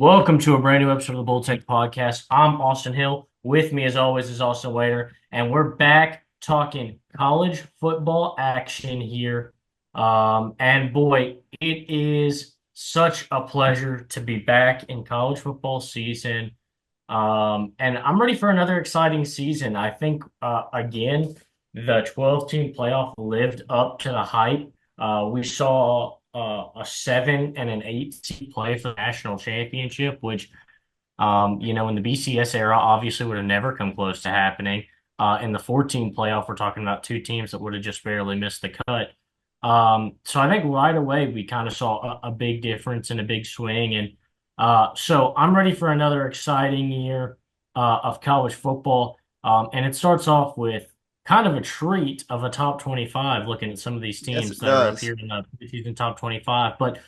Welcome to a brand new episode of the Bull Tech Podcast. I'm Austin Hill. With me, as always, is Austin Waiter, and we're back talking college football action here. And boy, it is such a pleasure to be back in college football season. And I'm ready for another exciting season. I think, again, the 12-team playoff lived up to the hype. We saw a 7 and an 8 seed play for the national championship, which, in the BCS era, obviously would have never come close to happening. In the 14 playoff, we're talking about two teams that would have just barely missed the cut. So I think right away we kind of saw a big difference and a big swing. And so I'm ready for another exciting year of college football. And it starts off with kind of a treat of a top 25, looking at some of these Yes, teams it that are up does. here in the preseason top 25. But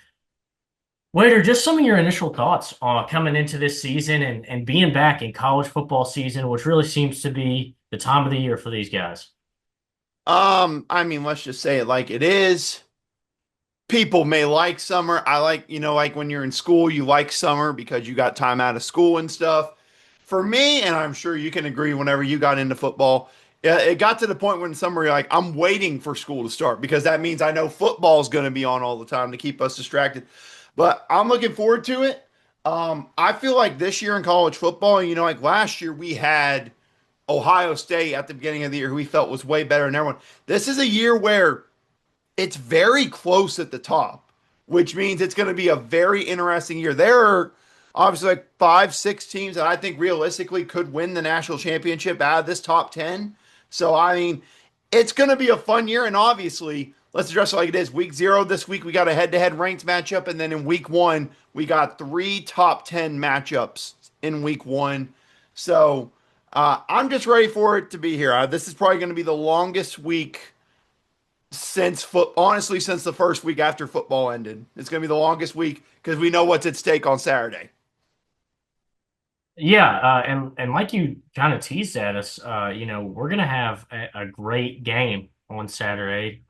Waiter, just some of your initial thoughts on coming into this season and being back in college football season, which really seems to be the time of the year for these guys. Let's just say it like it is. People may like summer. I like, like when you're in school, you like summer because you got time out of school and stuff. For me, and I'm sure you can agree whenever you got into football, it got to the point when summer you're like, I'm waiting for school to start because that means I know football is going to be on all the time to keep us distracted. But I'm looking forward to it. I feel like this year in college football, like last year we had Ohio State at the beginning of the year, who we felt was way better than everyone. This is a year where it's very close at the top, which means it's going to be a very interesting year. There are obviously like 5, 6 teams that I think realistically could win the national championship out of this top 10. So, it's going to be a fun year. And obviously, let's address it like it is. Week 0 this week, we got a head to head ranked matchup. And then in week 1, we got 3 top 10 matchups in week 1. So, I'm just ready for it to be here. This is probably going to be the longest week honestly, since the first week after football ended. It's going to be the longest week because we know what's at stake on Saturday. Yeah, and like you kind of teased at us, we're gonna have a great game on Saturday.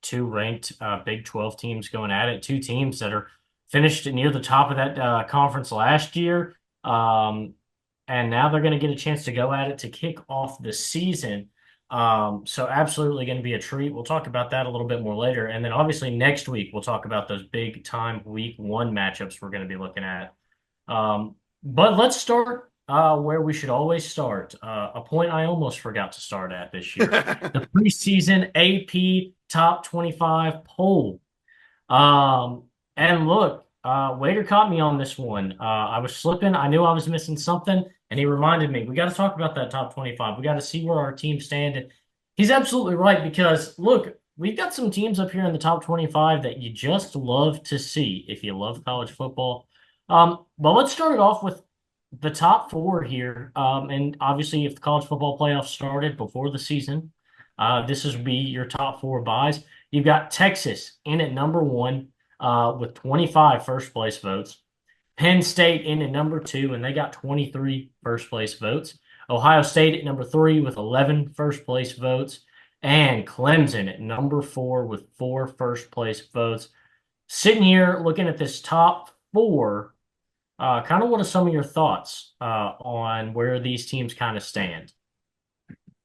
Two ranked Big 12 teams going at it, two teams that are finished near the top of that conference last year. And now they're going to get a chance to go at it to kick off the season. So absolutely going to be a treat. We'll talk about that a little bit more later. And then obviously next week we'll talk about those big time week 1 matchups we're going to be looking at. But let's start where we should always start. A point I almost forgot to start at this year. The preseason AP top 25 poll. And look, Waiter caught me on this one. I was slipping. I knew I was missing something, and he reminded me, we got to talk about that top 25. We got to see where our teams stand. And he's absolutely right because, look, we've got some teams up here in the top 25 that you just love to see if you love college football. But let's start it off with the top four here. And obviously, if the college football playoffs started before the season, this would be your top four buys. You've got Texas in at number one with 25 first place votes. Penn State in at number two, and they got 23 first place votes. Ohio State at number three with 11 first place votes. And Clemson at number four with 4 first place votes. Sitting here looking at this top four, kind of what are some of your thoughts on where these teams kind of stand?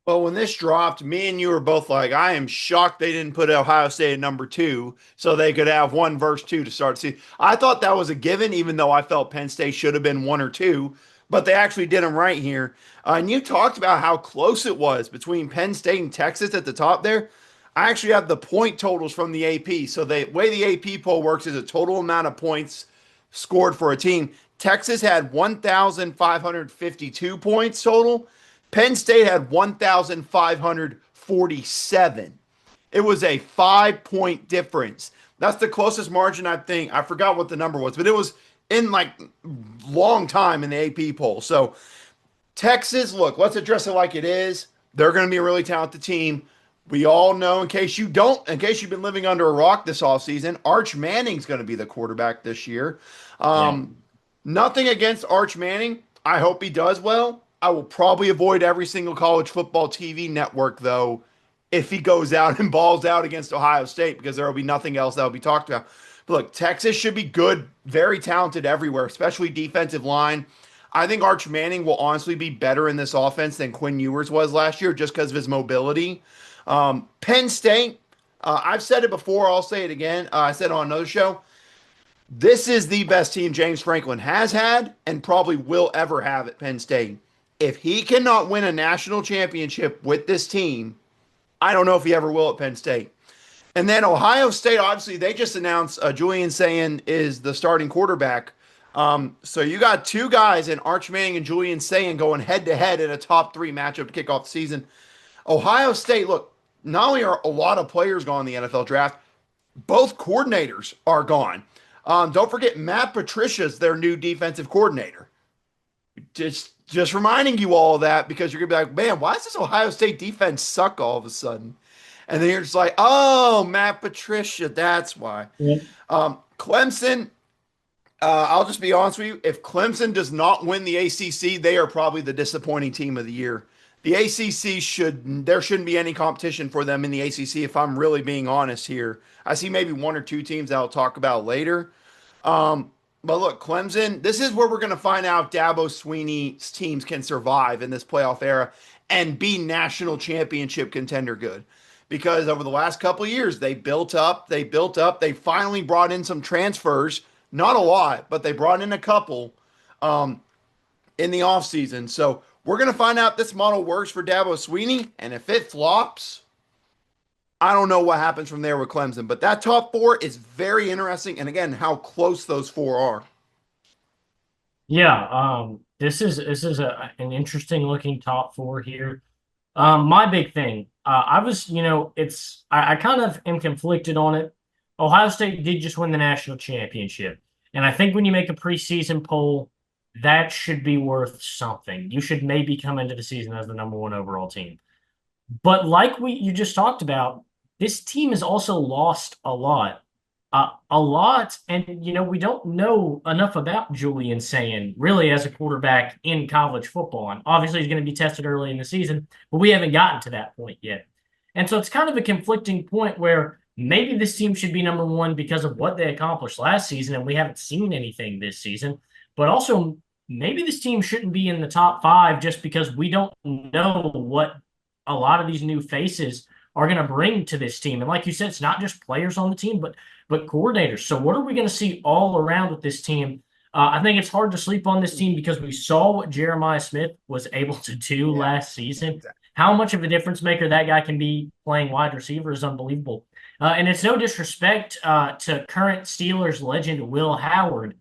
Well, when this dropped, me and you were both like, I am shocked they didn't put Ohio State at number 2 so they could have 1 versus 2 to start the season. I thought that was a given, even though I felt Penn State should have been 1 or 2, but they actually did them right here. And you talked about how close it was between Penn State and Texas at the top there. I actually have the point totals from the AP. So the way the AP poll works is a total amount of points scored for a team. Texas had 1,552 points total. Penn State had 1,547. It was a 5 point difference. That's the closest margin I think. I forgot what the number was, but it was in like long time in the AP poll. So Texas, look, let's address it like it is. They're going to be a really talented team. We all know, in case you've been living under a rock this offseason, Arch Manning's going to be the quarterback this year. Yeah. Um, Nothing against Arch Manning. I hope he does well. I will probably avoid every single college football TV network, though, if he goes out and balls out against Ohio State, because there will be nothing else that will be talked about. Look, Texas should be good, very talented everywhere, especially defensive line. I think Arch Manning will honestly be better in this offense than Quinn Ewers was last year just because of his mobility. Penn State, I've said it before, I'll say it again. I said it on another show. This is the best team James Franklin has had and probably will ever have at Penn State. If he cannot win a national championship with this team, I don't know if he ever will at Penn State. And then Ohio State, obviously, they just announced Julian Sayin is the starting quarterback. So you got two guys in Arch Manning and Julian Sayin going head to head in a top three matchup to kick off the season. Ohio State, look, not only are a lot of players gone in the NFL draft, both coordinators are gone. Don't forget Matt Patricia's their new defensive coordinator. Just reminding you all of that because you're gonna be like, man, why does this Ohio State defense suck all of a sudden? And then you're just like, oh, Matt Patricia, that's why. Yeah. Clemson, I'll just be honest with you. If Clemson does not win the ACC, they are probably the disappointing team of the year. The ACC there shouldn't be any competition for them in the ACC if I'm really being honest here. I see maybe one or two teams that I'll talk about later. But look, Clemson, this is where we're going to find out if Dabo Sweeney's teams can survive in this playoff era and be national championship contender good. Because over the last couple of years, they built up. They finally brought in some transfers, not a lot, but they brought in a couple in the offseason. So we're going to find out if this model works for Dabo Sweeney. And if it flops, I don't know what happens from there with Clemson. But that top four is very interesting. And again, how close those four are. Yeah, this is an interesting looking top four here. My big thing, I was, I kind of am conflicted on it. Ohio State did just win the national championship. And I think when you make a preseason poll, that should be worth something. You should maybe come into the season as the number one overall team. But like you just talked about, this team has also lost a lot, and we don't know enough about Julian Sayin really as a quarterback in college football. And obviously, he's going to be tested early in the season, but we haven't gotten to that point yet. And so it's kind of a conflicting point where maybe this team should be number one because of what they accomplished last season, and we haven't seen anything this season. But also, maybe this team shouldn't be in the top five just because we don't know what a lot of these new faces are going to bring to this team. And like you said, it's not just players on the team, but coordinators. So what are we going to see all around with this team? I think it's hard to sleep on this team because we saw what Jeremiah Smith was able to do Yeah, last season. exactly. How much of a difference maker that guy can be playing wide receiver is unbelievable. And it's no disrespect to current Steelers legend Will Howard.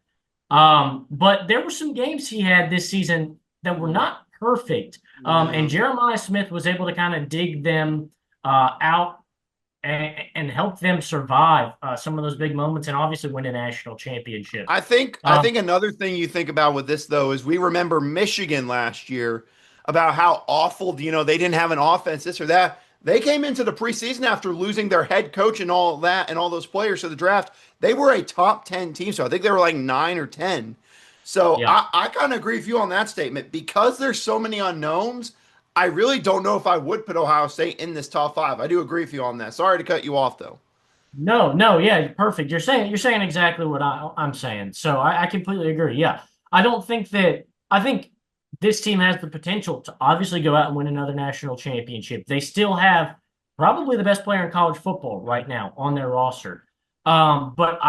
But there were some games he had this season that were not perfect. And No. Jeremiah Smith was able to kind of dig them out and help them survive some of those big moments and obviously win a national championship. I think another thing you think about with this though is we remember Michigan last year about how awful, they didn't have an offense, this or that. They came into the preseason after losing their head coach and all that and all those players to the draft. They were a top 10 team. So I think they were like 9 or 10. So Yeah. I kind of agree with you on that statement. Because there's so many unknowns, I really don't know if I would put Ohio State in this top five. I do agree with you on that. Sorry to cut you off though. No, no, yeah, perfect. You're saying exactly what I'm saying. So I completely agree. Yeah. I think this team has the potential to obviously go out and win another national championship. They still have probably the best player in college football right now on their roster. But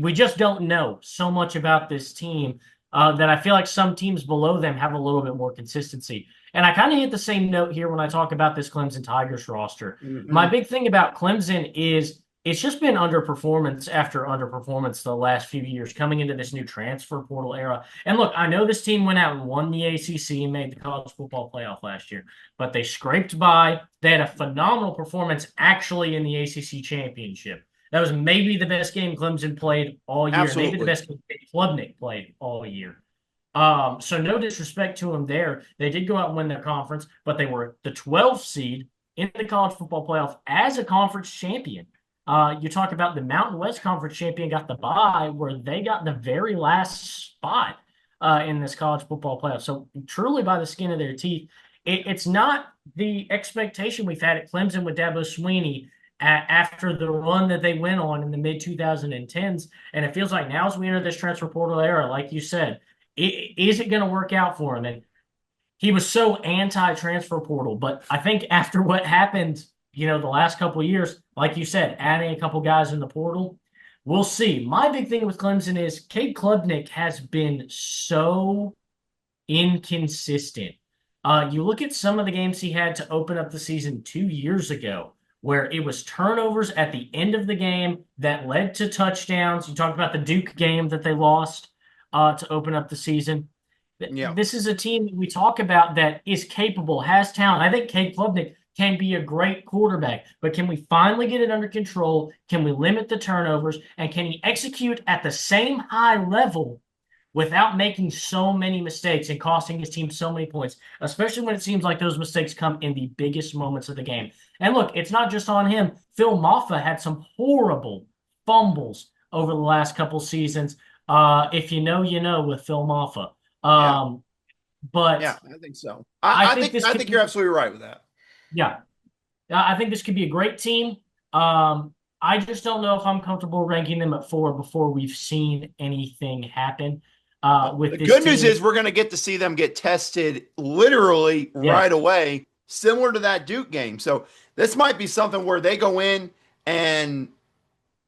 we just don't know so much about this team that I feel like some teams below them have a little bit more consistency. And I kind of hit the same note here when I talk about this Clemson Tigers roster. My Hmm. big thing about Clemson is it's just been underperformance after underperformance the last few years coming into this new transfer portal era. And look, I know this team went out and won the ACC and made the college football playoff last year, but they scraped by. They had a phenomenal performance actually in the ACC championship. That was maybe the best game Clemson played all year, maybe the Absolutely. best game Klubnik played all year. So no disrespect to them there. They did go out and win their conference, but they were the 12th seed in the college football playoff as a conference champion. You talk about the Mountain West Conference champion got the bye where they got the very last spot in this college football playoff. So truly by the skin of their teeth. It's not the expectation we've had at Clemson with Dabo Sweeney after the run that they went on in the mid 2010s. And it feels like now as we enter this transfer portal era, like you said, is it going to work out for him? And he was so anti-transfer portal, but I think after what happened, the last couple of years, like you said, adding a couple guys in the portal, we'll see. My big thing with Clemson is Cade Klubnik has been so inconsistent. You look at some of the games he had to open up the season 2 years ago, where it was turnovers at the end of the game that led to touchdowns. You talked about the Duke game that they lost to open up the season. Yeah. This is a team that we talk about that is capable, has talent. I think Cade Klubnik can be a great quarterback, but can we finally get it under control? Can we limit the turnovers? And can he execute at the same high level without making so many mistakes and costing his team so many points, especially when it seems like those mistakes come in the biggest moments of the game? And look, it's not just on him. Phil Maffa had some horrible fumbles over the last couple seasons. If you know, you know with Phil Maffa. Yeah. Um, but Yeah, I think so. I I think think this I could think you're be, absolutely right with that. yeah, I think this could be a great team. I just don't know if I'm comfortable ranking them at 4 before we've seen anything happen Well, with the this good news team. is we're going to get to see them get tested literally right Yes, away, similar to that Duke game. So this might be something where they go in and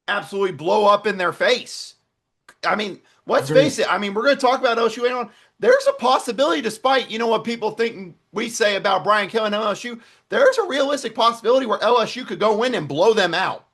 absolutely blow up in their face. I mean, let's face agreed. it. I mean, we're going to talk about LSU later on. There's a possibility, despite what people think we say about Brian Kelly and LSU, there's a realistic possibility where LSU could go in and blow them out.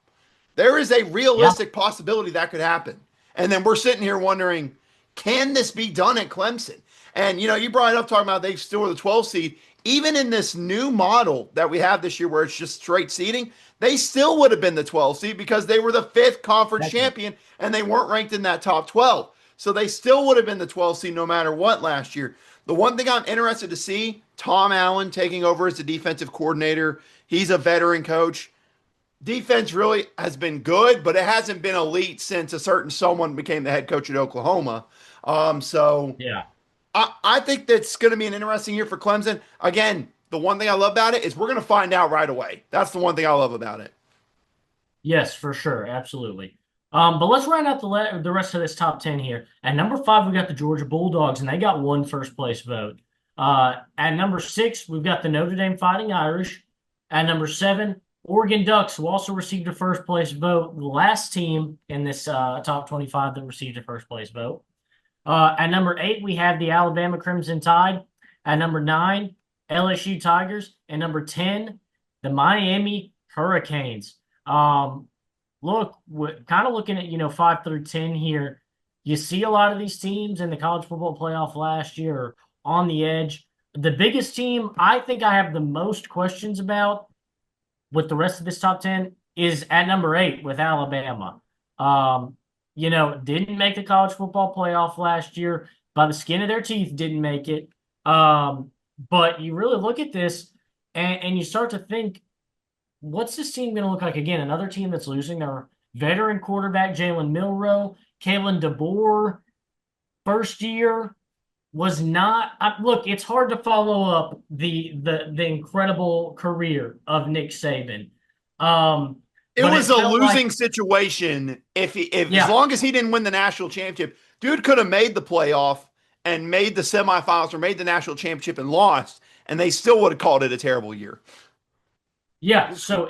There is a Yeah, realistic possibility that could happen. And then we're sitting here wondering, can this be done at Clemson? And you brought it up talking about they still were the 12 seed. Even in this new model that we have this year where it's just straight seeding, they still would have been the 12 seed because they were the fifth conference exactly. champion and they weren't ranked in that top 12. So they still would have been the 12 seed no matter what last year. The one thing I'm interested to see, Tom Allen taking over as the defensive coordinator. He's a veteran coach. Defense really has been good, but it hasn't been elite since a certain someone became the head coach at Oklahoma. So Yeah. I think that's going to be an interesting year for Clemson. Again, the one thing I love about it is we're going to find out right away. That's the one thing I love about it. Yes, for sure. Absolutely. But let's round out the rest of this top 10 here. At number 5, we got the Georgia Bulldogs, and they got one first place vote. At number 6, we've got the Notre Dame Fighting Irish. At number 7, Oregon Ducks, who also received a first place vote. The last team in this top 25 that received a first place vote. At number 8, we have the Alabama Crimson Tide. At number 9, LSU Tigers. And number 10, the Miami Hurricanes. Look, kind of looking at 5 through 10 here. You see a lot of these teams in the college football playoff last year are on the edge. The biggest team I think I have the most questions about with the rest of this top 10 is at number 8 with Alabama. Um, didn't make the college football playoff last year by the skin of their teeth, didn't make it. But you really look at this and you start to think, what's this team going to look like again? Another team that's losing their veteran quarterback, Jalen Milroe, Kalen DeBoer, first year was not. Look, it's hard to follow up the incredible career of Nick Saban, um, It but it was a felt like losing situation if as yeah, long as he didn't win the national championship, dude could have made the playoff and made the semifinals or made the national championship and lost, and they still would have called it a terrible year. yeah. So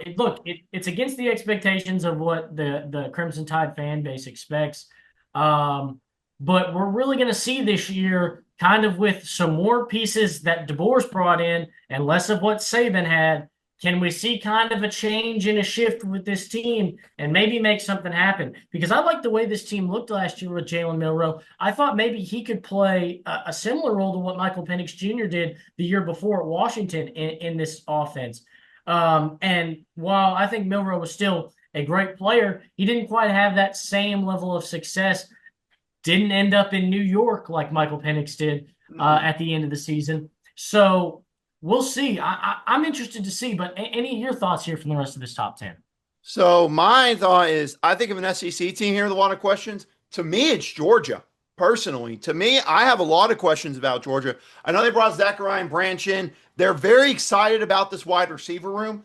it's against the expectations of what the Crimson Tide fan base expects. Um, but we're really going to see this year, kind of with some more pieces that DeBoer's brought in and less of what Saban had. Can we see kind of a change and a shift with this team and maybe make something happen? Because I like the way this team looked last year with Jalen Milroe. I thought maybe he could play a similar role to what Michael Penix Jr. did the year before at Washington in this offense. And while I think Milroe was still a great player, he didn't quite have that same level of success. Didn't end up in New York like Michael Penix did Mm-mm. at the end of the season. So we'll see. I'm interested to see. But any of your thoughts here from the rest of this top 10? So my thought is, I think of an SEC team here with a lot of questions. To me, it's Georgia. Personally, to me, I have a lot of questions about Georgia. I know they brought Zachariah and Branch in. They're very excited about this wide receiver room.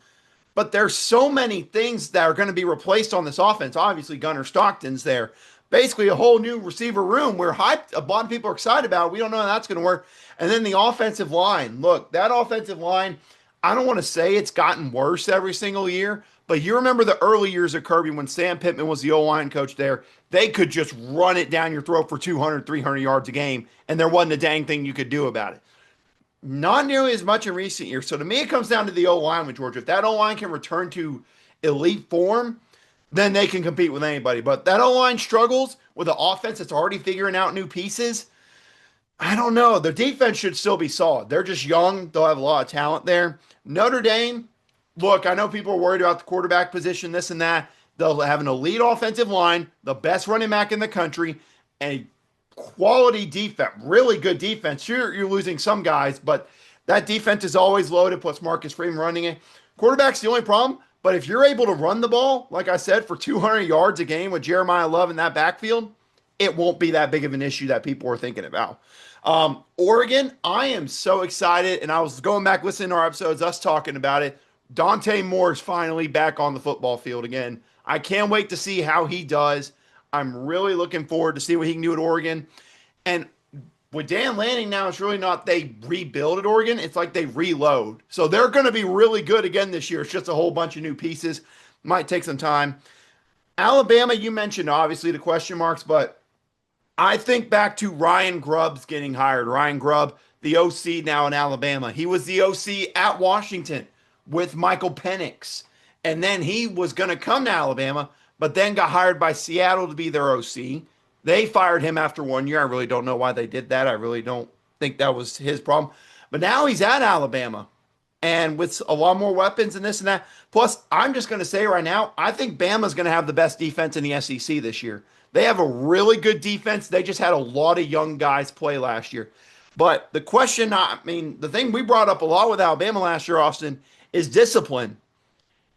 but there's so many things that are going to be replaced on this offense. Obviously, Gunnar Stockton's there. Basically, a whole new receiver room. We're hyped. A lot of people are excited about it. We don't know how that's going to work. And then the offensive line. Look, that offensive line, I don't want to say it's gotten worse every single year, but you remember the early years of Kirby when Sam Pittman was the O-line coach there. They could just run it down your throat for 200, 300 yards a game, and there wasn't a dang thing you could do about it. Not nearly as much in recent years. So to me, it comes down to the O line with Georgia. If that O line can return to elite form, then they can compete with anybody. But that O line struggles with an offense that's already figuring out new pieces. I don't know. Their defense should still be solid. They're just young. They'll have a lot of talent there. Notre Dame, look, I know people are worried about the quarterback position, this and that. They'll have an elite offensive line, the best running back in the country, a quality defense, really good defense. Sure, you're losing some guys, but that defense is always loaded, plus Marcus Freeman running it. Quarterback's the only problem, but if you're able to run the ball, like I said, for 200 yards a game with Jeremiah Love in that backfield, it won't be that big of an issue that people are thinking about. Oregon, I am so excited, and I was going back listening to our episodes, us talking about it. Dante Moore is finally back on the football field again. I can't wait to see how he does. I'm really looking forward to see what he can do at Oregon. And with Dan Lanning now, it's really not they rebuild at Oregon. It's like they reload. So they're going to be really good again this year. It's just a whole bunch of new pieces. Might take some time. Alabama, you mentioned obviously the question marks, but I think back to Ryan Grubb's getting hired. Ryan Grubb, the OC now in Alabama. He was the OC at Washington with Michael Penix. And then he was going to come to Alabama, but then got hired by Seattle to be their OC. They fired him after 1 year. I really don't know why they did that. I really don't think that was his problem. But now he's at Alabama and with a lot more weapons and this and that. Plus, I'm just going to say right now, I think Bama's going to have the best defense in the SEC this year. They have a really good defense. They just had a lot of young guys play last year. But the question, I mean, the thing we brought up a lot with Alabama last year, Austin, is discipline.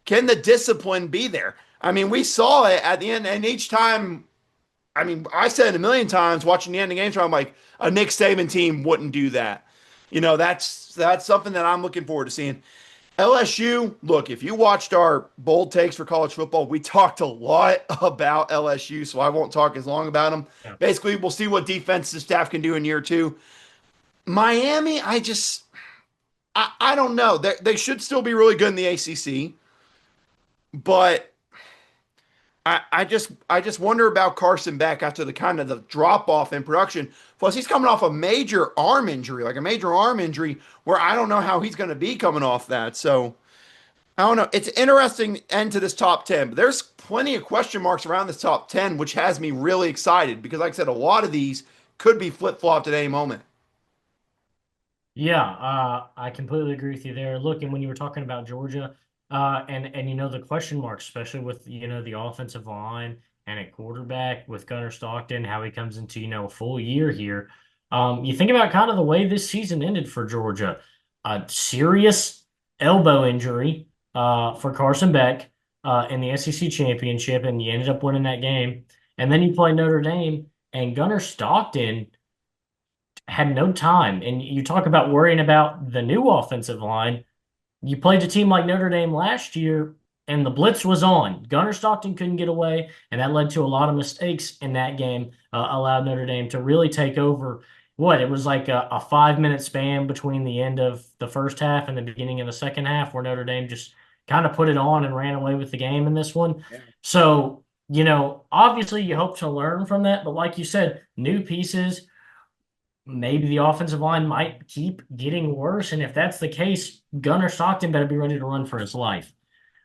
Can the discipline be there? I mean, we saw it at the end, and each time, I mean, I said it a million times watching the ending games, I'm like, a Nick Saban team wouldn't do that. You know, that's something that I'm looking forward to seeing. LSU, look, if you watched our bold takes for college football, we talked a lot about LSU, so I won't talk as long about them. Yeah. Basically, we'll see what defensive staff can do in year two. Miami, I don't know. They should still be really good in the ACC, but I just wonder about Carson Beck after the kind of the drop off in production. Plus, he's coming off a major arm injury, like a major arm injury, where I don't know how he's going to be coming off that. So I don't know. It's an interesting end to this top 10, but there's plenty of question marks around this top 10, which has me really excited because, like I said, a lot of these could be flip flopped at any moment. Yeah, I completely agree with you there. Look, and when you were talking about Georgia, and you know the question marks, especially with the offensive line and at quarterback with Gunnar Stockton, how he comes into a full year here. You think about kind of the way this season ended for Georgia, a serious elbow injury for Carson Beck in the SEC championship, and you ended up winning that game. And then you play Notre Dame, and Gunnar Stockton had no time. And you talk about worrying about the new offensive line. You played a team like Notre Dame last year, and the blitz was on. Gunnar Stockton couldn't get away, and that led to a lot of mistakes in that game, allowed Notre Dame to really take over. What, it was like a 5 minute span between the end of the first half and the beginning of the second half, where Notre Dame just kind of put it on and ran away with the game in this one. So, obviously you hope to learn from that, but like you said, new pieces, maybe the offensive line might keep getting worse. And if that's the case, Gunnar Stockton better be ready to run for his life.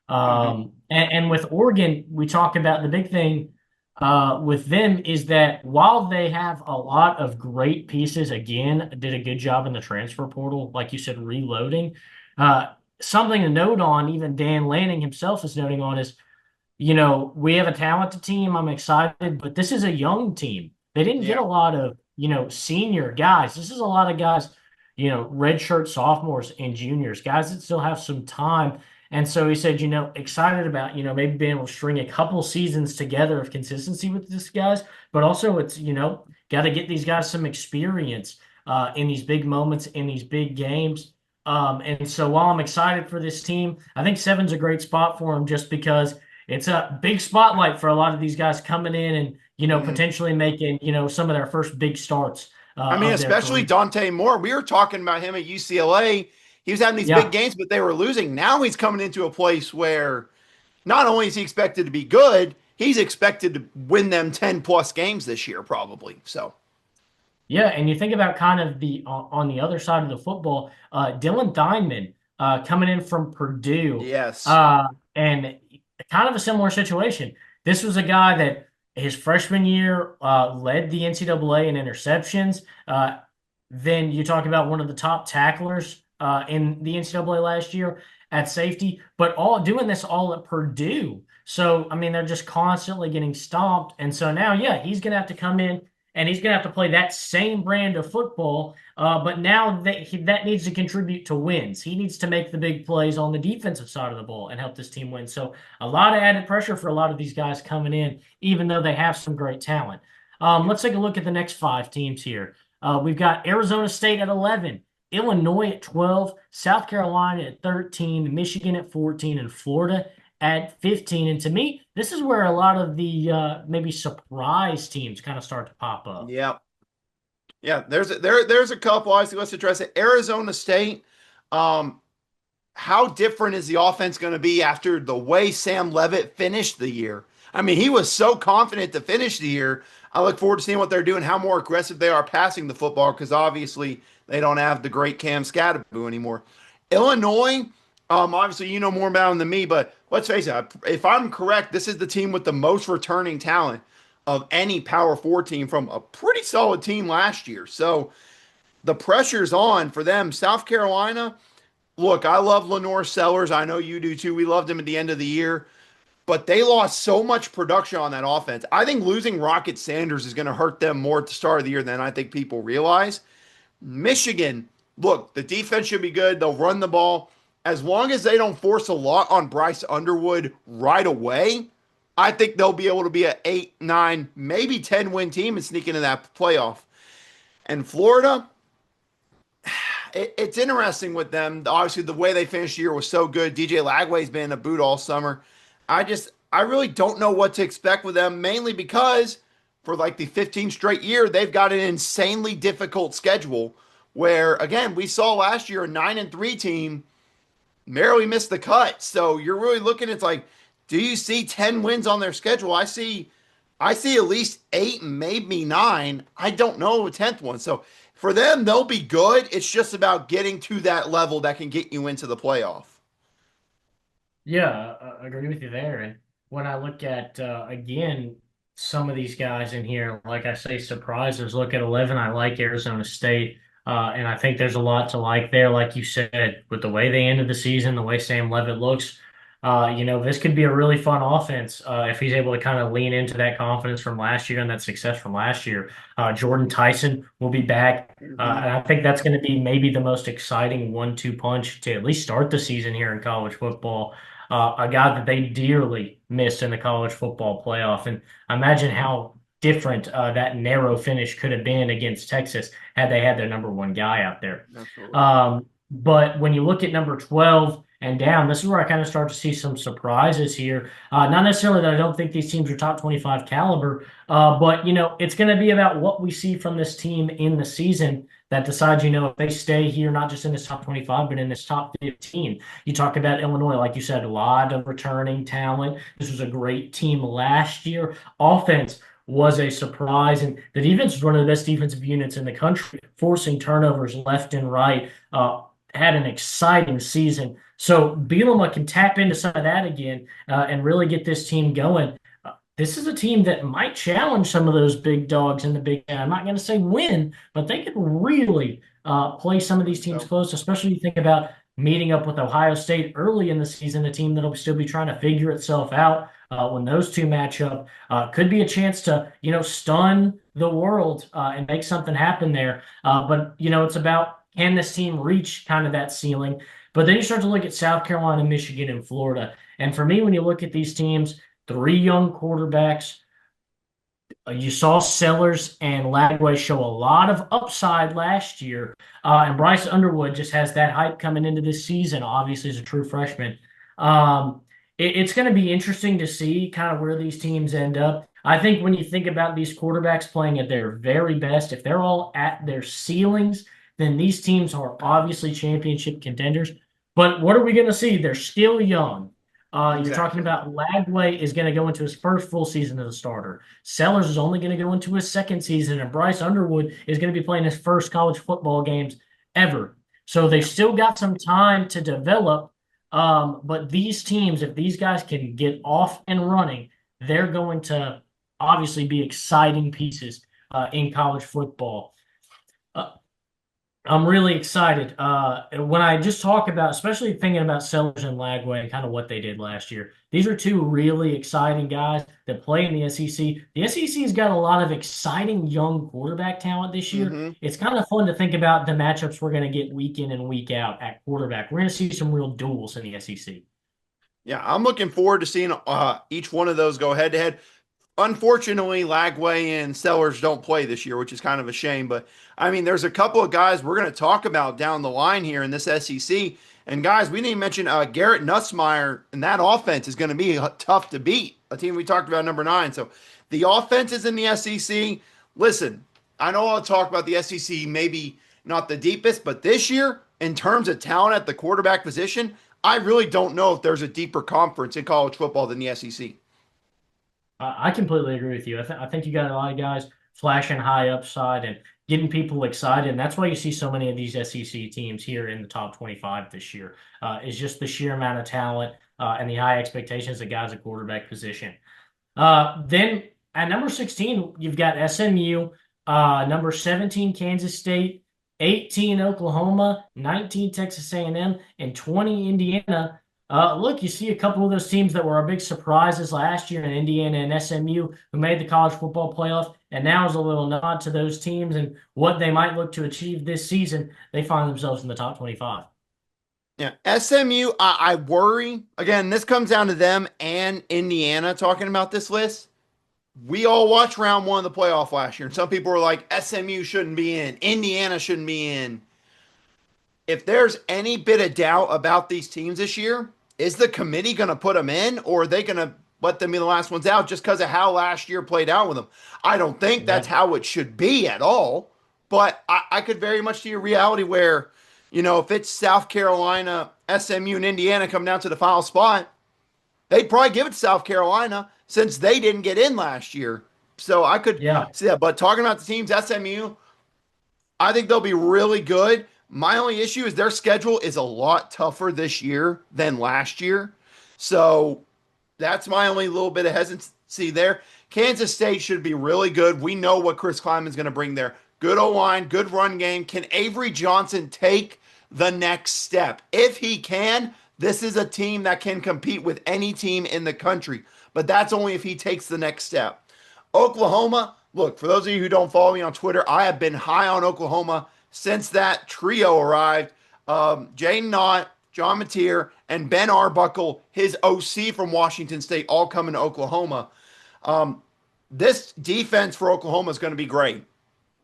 Mm-hmm. And with Oregon, we talk about the big thing with them is that while they have a lot of great pieces, again, did a good job in the transfer portal, like you said, reloading. Something to note on, even Dan Lanning himself is noting on is, we have a talented team. I'm excited, but this is a young team. They didn't get Yeah. a lot of, senior guys. This is a lot of guys, redshirt sophomores and juniors, guys that still have some time. And so he said, excited about, maybe being able to string a couple seasons together of consistency with these guys, but also it's, got to get these guys some experience in these big moments, in these big games. And so while I'm excited for this team, I think seven's a great spot for them just because it's a big spotlight for a lot of these guys coming in and, Mhm. potentially making, some of their first big starts I mean, of their especially career. Dante Moore. We were talking about him at UCLA. He was having these big Yeah. games, but they were losing. Now he's coming into a place where not only is he expected to be good, he's expected to win them 10 plus games this year, probably. So, Yeah, and you think about kind of the on the other side of the football, Dylan Diamond coming in from Purdue, yes. uh, and kind of a similar situation. This was a guy that his freshman year led the NCAA in interceptions. Then you talk about one of the top tacklers in the NCAA last year at safety, but all doing this all at Purdue. So I mean, they're just constantly getting stomped, and so now, yeah, he's going to have to come in and he's going to have to play that same brand of football. But now that needs to contribute to wins. He needs to make the big plays on the defensive side of the ball and help this team win. So a lot of added pressure for a lot of these guys coming in, even though they have some great talent. Yeah. Let's take a look at the next five teams here. We've got Arizona State at 11, Illinois at 12, South Carolina at 13, Michigan at 14, and Florida at 15. And to me, this is where a lot of the maybe surprise teams kind of start to pop up. Yeah. Yeah. There's a couple. Obviously, let's address it. Arizona State. Um, how different is the offense going to be after the way Sam Levitt finished the year? I mean, he was so confident to finish the year. I look forward to seeing what they're doing, how more aggressive they are passing the football, because obviously they don't have the great Cam Scatterboo anymore. Illinois, obviously you know more about them than me, but let's face it, if I'm correct, this is the team with the most returning talent of any Power Four team from a pretty solid team last year. So the pressure's on for them. South Carolina, look, I love Lenore Sellers. I know you do too. We loved him at the end of the year, but they lost so much production on that offense. I think losing Rocket Sanders is going to hurt them more at the start of the year than I think people realize. Michigan, look, the defense should be good. They'll run the ball. As long as they don't force a lot on Bryce Underwood right away, I think they'll be able to be an 8, 9, maybe 10 win team and sneak into that playoff. And Florida, it's interesting with them. Obviously, the way they finished the year was so good. DJ Lagway's been in a boot all summer. I really don't know what to expect with them, mainly because for like the 15th straight year, they've got an insanely difficult schedule. Where again, we saw last year a 9-3 team barely missed the cut. So you're really looking. It's like, do you see 10 wins on their schedule? I see at least 8, maybe 9. I don't know a 10th one. So for them, they'll be good. It's just about getting to that level that can get you into the playoff. Yeah, I agree with you there. And when I look at again some of these guys in here, like I say, surprises. Look at 11. I like Arizona State, and I think there's a lot to like there. Like you said, with the way they ended the season, the way Sam Levitt looks, this could be a really fun offense if he's able to kind of lean into that confidence from last year and that success from last year. Jordan Tyson will be back. Mm-hmm. And I think that's going to be maybe the most exciting 1-2 punch to at least start the season here in college football. A guy that they dearly missed in the college football playoff. And imagine how different that narrow finish could have been against Texas had they had their number one guy out there. Absolutely. But when you look at number 12 and down, this is where I kind of start to see some surprises here. Not necessarily that I don't think these teams are top 25 caliber, but it's going to be about what we see from this team in the season that decides, if they stay here, not just in this top 25, but in this top 15. You talk about Illinois, like you said, a lot of returning talent. This was a great team last year. Offense was a surprise, and the defense was one of the best defensive units in the country, forcing turnovers left and right. Had an exciting season. So Bielema can tap into some of that again and really get this team going. This is a team that might challenge some of those big dogs in the Big Ten. I'm not going to say win, but they could really play some of these teams So, close, especially you think about meeting up with Ohio State early in the season, a team that'll still be trying to figure itself out when those two match up. Could be a chance to, stun the world and make something happen there. But, it's about can this team reach kind of that ceiling? But then you start to look at South Carolina, Michigan, and Florida. And for me, when you look at these teams, three young quarterbacks, You saw Sellers and Lagway show a lot of upside last year, and Bryce Underwood just has that hype coming into this season. Obviously, as a true freshman, it's going to be interesting to see kind of where these teams end up. I think when you think about these quarterbacks playing at their very best, if they're all at their ceilings, then these teams are obviously championship contenders. But what are we going to see? They're still young. You're talking Exactly. about Lagway is going to go into his first full season as a starter. Sellers is only going to go into his second season, and Bryce Underwood is going to be playing his first college football games ever. So they've Yeah. still got some time to develop. But these teams, if these guys can get off and running, they're going to obviously be exciting pieces in college football. Uh, I'm really excited. When I just talk about, especially thinking about Sellers and Lagway and kind of what they did last year, these are two really exciting guys that play in the SEC. The SEC's got a lot of exciting young quarterback talent this year. Hmm. It's kind of fun to think about the matchups we're going to get week in and week out at quarterback. We're going to see some real duels in the SEC. Yeah, I'm looking forward to seeing each one of those go head to head. Unfortunately, Lagway and Sellers don't play this year, which is kind of a shame. But I mean, there's a couple of guys we're going to talk about down the line here in this SEC. And guys, we didn't even mention Garrett Nussmeier, and that offense is going to be tough to beat. A team we talked about, number 9. So the offenses in the SEC. Listen, I know I'll talk about the SEC, maybe not the deepest, but this year, in terms of talent at the quarterback position, I really don't know if there's a deeper conference in college football than the SEC. I completely agree with you. I think you got a lot of guys flashing high upside and getting people excited. And that's why you see so many of these SEC teams here in the top 25 this year. Is just the sheer amount of talent and the high expectations of guys at quarterback position. Then at number 16, you've got SMU, number 17, Kansas State, 18, Oklahoma, 19, Texas A&M, and 20, Indiana. Look, you see a couple of those teams that were our big surprises last year in Indiana and SMU who made the college football playoff. And now is a little nod to those teams and what they might look to achieve this season. They find themselves in the top 25. Yeah, SMU, I worry. Again, this comes down to them and Indiana talking about this list. We all watched round 1 of the playoff last year, and some people were like, SMU shouldn't be in, Indiana shouldn't be in. If there's any bit of doubt about these teams this year, is the committee going to put them in, or are they going to let them be the last ones out just because of how last year played out with them? I don't think that's Yeah. how it should be at all, but I could very much see a reality where, if it's South Carolina, SMU, and Indiana come down to the final spot, they'd probably give it to South Carolina since they didn't get in last year. So I could Yeah. see that. But talking about the teams, SMU, I think they'll be really good. My only issue is their schedule is a lot tougher this year than last year. So that's my only little bit of hesitancy there. Kansas State should be really good. We know what Chris Kleiman's going to bring there. Good O line, good run game. Can Avery Johnson take the next step? If he can, this is a team that can compete with any team in the country. But that's only if he takes the next step. Oklahoma, look, for those of you who don't follow me on Twitter, I have been high on Oklahoma since that trio arrived. Jaden Knott, John Mateer, and Ben Arbuckle, his OC from Washington State, all coming to Oklahoma. This defense for Oklahoma is going to be great.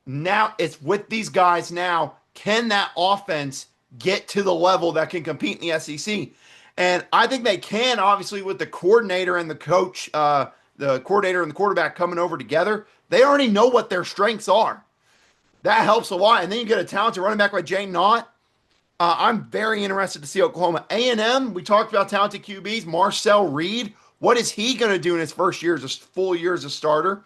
Now it's with these guys now. Can that offense get to the level that can compete in the SEC? And I think they can, obviously, with the coordinator and the coach, the coordinator and the quarterback coming over together. They already know what their strengths are. That helps a lot. And then you get a talented running back like Jane Knott. I'm very interested to see Oklahoma. A&M, we talked about talented QBs. Marcel Reed, what is he going to do in his first year as a full year as a starter?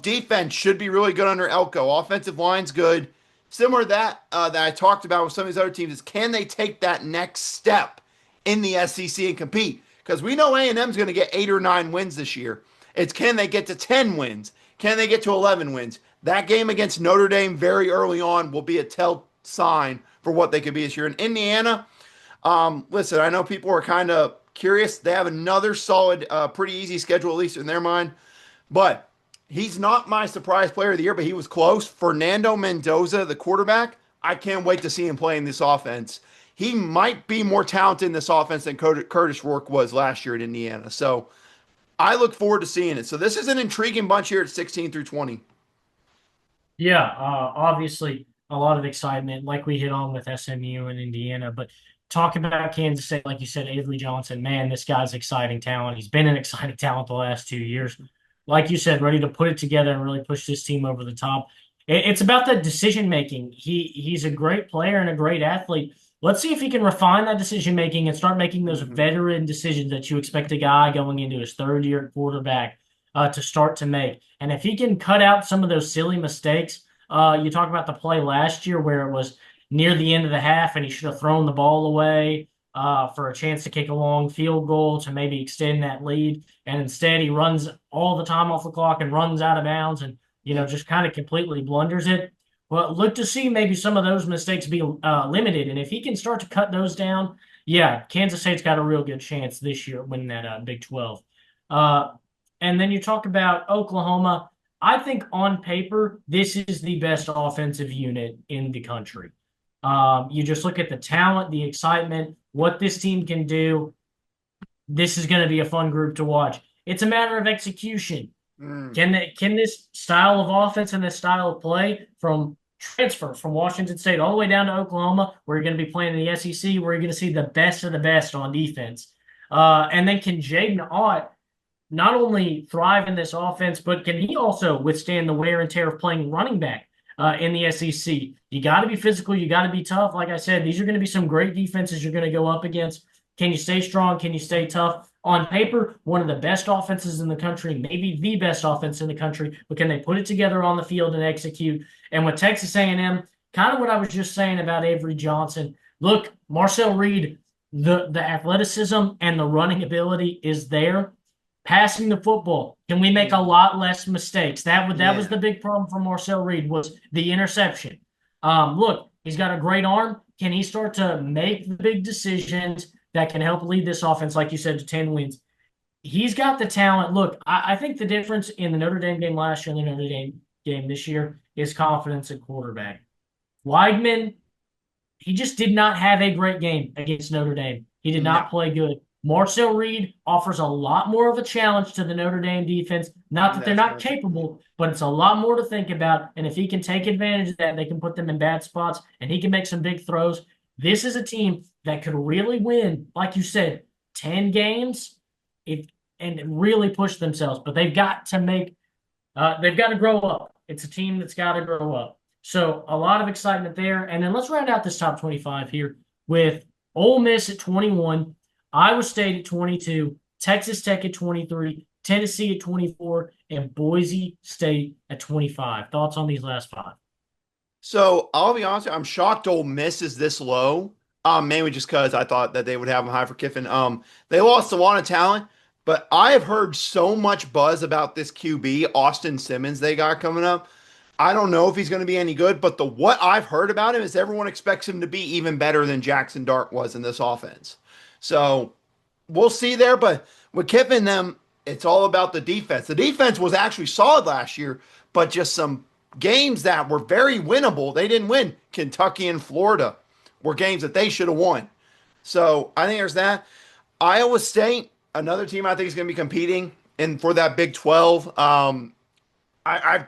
Defense should be really good under Elko. Offensive line's good. Similar to that I talked about with some of these other teams is can they take that next step in the SEC and compete? Because we know A&M's going to get 8 or 9 wins this year. It's can they get to 10 wins? Can they get to 11 wins? That game against Notre Dame very early on will be a tell sign for what they could be this year. In Indiana, listen, I know people are kind of curious. They have another solid, pretty easy schedule, at least in their mind. But he's not my surprise player of the year, but he was close. Fernando Mendoza, the quarterback, I can't wait to see him play in this offense. He might be more talented in this offense than Curtis Rourke was last year at Indiana. So I look forward to seeing it. So this is an intriguing bunch here at 16 through 20. Yeah, obviously a lot of excitement, like we hit on with SMU and Indiana. But talk about Kansas State, like you said, Avery Johnson, man, this guy's exciting talent. He's been an exciting talent the last 2 years. Like you said, ready to put it together and really push this team over the top. It's about the decision making. He's a great player and a great athlete. Let's see if he can refine that decision making and start making those Mhm. veteran decisions that you expect a guy going into his third year at quarterback to start to make. And if he can cut out some of those silly mistakes, you talk about the play last year where it was near the end of the half and he should have thrown the ball away for a chance to kick a long field goal to maybe extend that lead. And instead, he runs all the time off the clock and runs out of bounds and, Yep. just kind of completely blunders it. Well, look to see maybe some of those mistakes be limited. And if he can start to cut those down, yeah, Kansas State's got a real good chance this year winning that Big 12. Uh, and then you talk about Oklahoma. I think on paper, this is the best offensive unit in the country. You just look at the talent, the excitement, what this team can do. This is going to be a fun group to watch. It's a matter of execution. Mm. Can this style of offense and this style of play from transfer from Washington State all the way down to Oklahoma, where you're going to be playing in the SEC, where you're going to see the best of the best on defense, and then can Jaden Ott not only thrive in this offense, but can he also withstand the wear and tear of playing running back in the SEC? You got to be physical. You got to be tough. Like I said, these are going to be some great defenses you're going to go up against. Can you stay strong? Can you stay tough? On paper, one of the best offenses in the country, maybe the best offense in the country, but can they put it together on the field and execute? And with Texas A&M, kind of what I was just saying about Avery Johnson. Look, Marcel Reed, the athleticism and the running ability is there. Passing the football, can we make a Mhm. lot less mistakes? That was Yeah. the big problem for Marcel Reed was the interception. Look, he's got a great arm. Can he start to make the big decisions that can help lead this offense, like you said, to 10 wins? He's got the talent. Look, I think the difference in the Notre Dame game last year and the Notre Dame game this year is confidence at quarterback. Weidman, he just did not have a great game against Notre Dame. He did No. not play good. Marcel Reed offers a lot more of a challenge to the Notre Dame defense. Not that they're That's not very true. capable, but it's a lot more to think about. And if he can take advantage of that, they can put them in bad spots and he can make some big throws. This is a team that could really win, like you said, 10 games if, and really push themselves. But they've got to grow up. It's a team that's got to grow up. So a lot of excitement there. And then let's round out this top 25 here with Ole Miss at 21, Iowa State at 22, Texas Tech at 23, Tennessee at 24, and Boise State at 25. Thoughts on these last five? So I'll be honest, I'm shocked Ole Miss is this low. Mainly just because I thought that they would have him high for Kiffin. They lost a lot of talent, but I have heard so much buzz about this QB, Austin Simmons, they got coming up. I don't know if he's going to be any good, but the what I've heard about him is everyone expects him to be even better than Jackson Dart was in this offense. So we'll see there. But with Kiffin, them, it's all about the defense. The defense was actually solid last year, but just some games that were very winnable, they didn't win. Kentucky and Florida were games that they should have won. So I think there's that. Iowa State, another team I think is going to be competing in for that Big 12.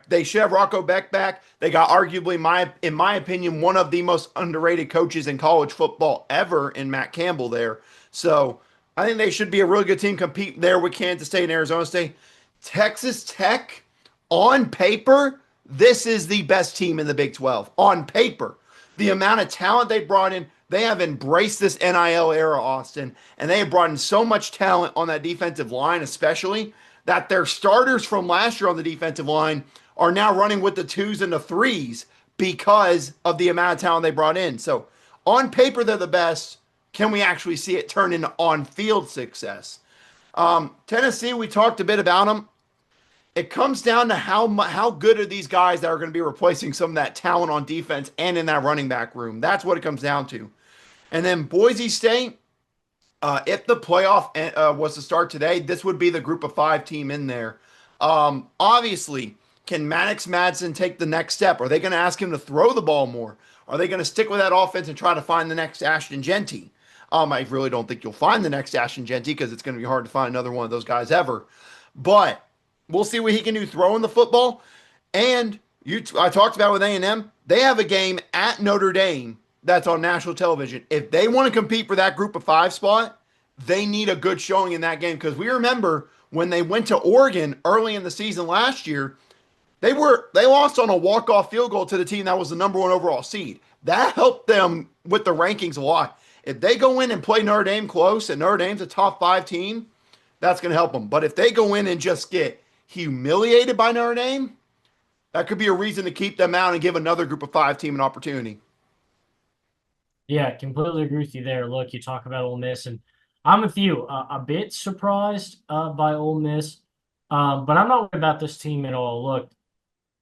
They should have Rocco Beck back. They got arguably in my opinion, one of the most underrated coaches in college football ever in Matt Campbell there. So I think they should be a really good team, compete there with Kansas State and Arizona State. Texas Tech, on paper, this is the best team in the Big 12. On paper. The amount of talent they brought in, they have embraced this NIL era, Austin, and they have brought in so much talent on that defensive line, especially that their starters from last year on the defensive line are now running with the twos and the threes because of the amount of talent they brought in. So on paper, they're the best. Can we actually see it turn into on-field success? Tennessee, we talked a bit about them. It comes down to how good are these guys that are going to be replacing some of that talent on defense and in that running back room. That's what it comes down to. And then Boise State, if the playoff was to start today, this would be the group of five team in there. Obviously, can Maddox Madsen take the next step? Are they going to ask him to throw the ball more? Are they going to stick with that offense and try to find the next Ashton Genty? I really don't think you'll find the next Ashton Genty because it's going to be hard to find another one of those guys ever. but we'll see what he can do throwing the football. And I talked about with A&M, they have a game at Notre Dame that's on national television. If they want to compete for that group of five spot, they need a good showing in that game because we remember when they went to Oregon early in the season last year, they lost on a walk-off field goal to the team that was the number one overall seed. That helped them with the rankings a lot. If they go in and play Notre Dame close and Notre Dame's a top five team, that's going to help them. But if they go in and just get humiliated by Notre Dame, that could be a reason to keep them out and give another group of five team an opportunity. Yeah, completely agree with you there. Look, you talk about Ole Miss, and I'm with you. A bit surprised by Ole Miss, but I'm not worried about this team at all. Look,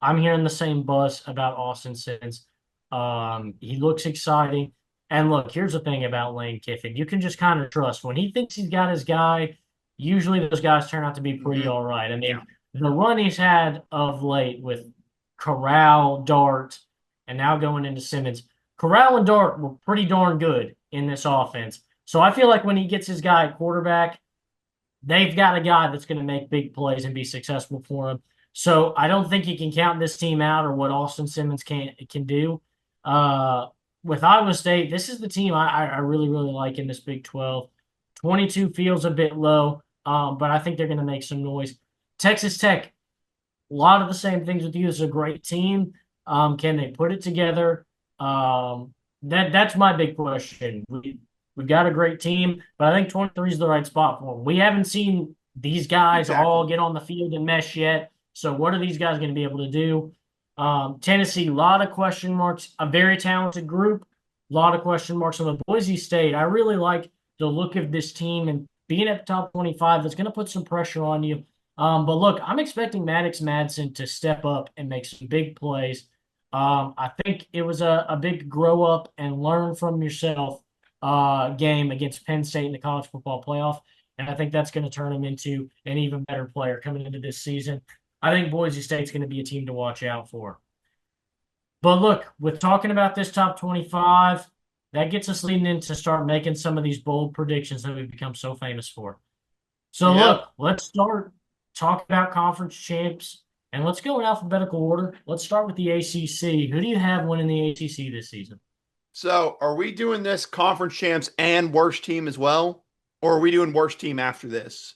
I'm hearing the same buzz about Austin Simmons. He looks exciting. And look, here's the thing about Lane Kiffin. You can just kind of trust when he thinks he's got his guy, usually those guys turn out to be pretty Mm-hmm. all right. I Yeah. mean, the run he's had of late with Corral, Dart, and now going into Simmons, Corral and Dart were pretty darn good in this offense. So I feel like when he gets his guy at quarterback, they've got a guy that's going to make big plays and be successful for him. So I don't think you can count this team out or what Austin Simmons can do. Uh, with Iowa State, this is the team I really, really like in this Big 12. 22 feels a bit low, but I think they're going to make some noise. Texas Tech, a lot of the same things with you. It's a great team. Can they put it together? That's my big question. We've got a great team, but I think 23 is the right spot for them. We haven't seen these guys all Exactly. get on the field and mesh yet. So what are these guys going to be able to do? Tennessee, a lot of question marks. A very talented group, a lot of question marks on the Boise State. I really like the look of this team and being at the top 25. That's going to put some pressure on you. But look, I'm expecting Maddox Madsen to step up and make some big plays. I think it was a big grow up and learn from yourself game against Penn State in the college football playoff. And I think that's going to turn him into an even better player coming into this season. I think Boise State's going to be a team to watch out for. But look, with talking about this top 25, that gets us leading in to start making some of these bold predictions that we've become so famous for. So Yep. look, let's start talking about conference champs and let's go in alphabetical order. Let's start with the ACC. Who do you have winning the ACC this season? So are we doing this conference champs and worst team as well? Or are we doing worst team after this?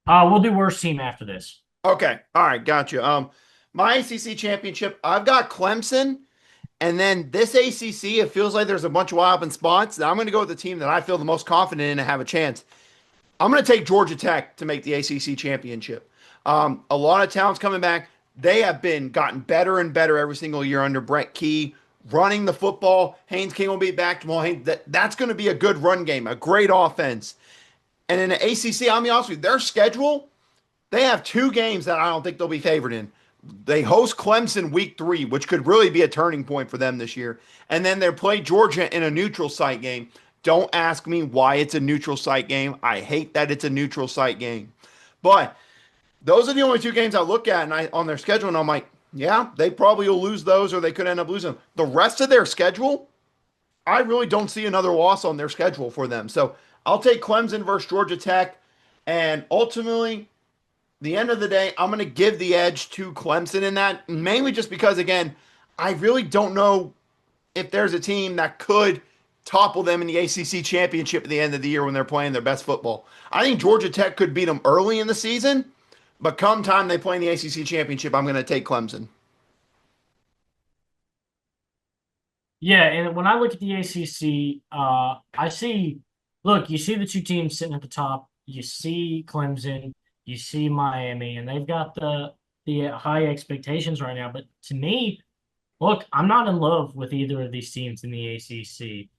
We'll do worst team after this. Okay. All right. Gotcha. My ACC championship, I've got Clemson. And then this ACC, it feels like there's a bunch of wide open spots. Now I'm going to go with the team that I feel the most confident in and have a chance. I'm going to take Georgia Tech to make the ACC championship. A lot of talent's coming back. They have been gotten better and better every single year under Brett Key, running the football. Haynes King will be back tomorrow. That's going to be a good run game, a great offense. And in the ACC, I'll be honest with you, their schedule, they have two games that I don't think they'll be favored in. They host Clemson week 3, which could really be a turning point for them this year. And then they play Georgia in a neutral site game. Don't ask me why it's a neutral site game. I hate that it's a neutral site game. But those are the only two games I look at and on their schedule, and I'm like, yeah, they probably will lose those or they could end up losing them. The rest of their schedule, I really don't see another loss on their schedule for them. So I'll take Clemson versus Georgia Tech. And ultimately, the end of the day, I'm going to give the edge to Clemson in that, mainly just because, again, I really don't know if there's a team that could topple them in the ACC championship at the end of the year when they're playing their best football. I think Georgia Tech could beat them early in the season, but come time they play in the ACC championship, I'm going to take Clemson. Yeah, and when I look at the ACC, I see, look, you see the two teams sitting at the top. You see Clemson, you see Miami, and they've got the high expectations right now. But to me, look, I'm not in love with either of these teams in the ACC.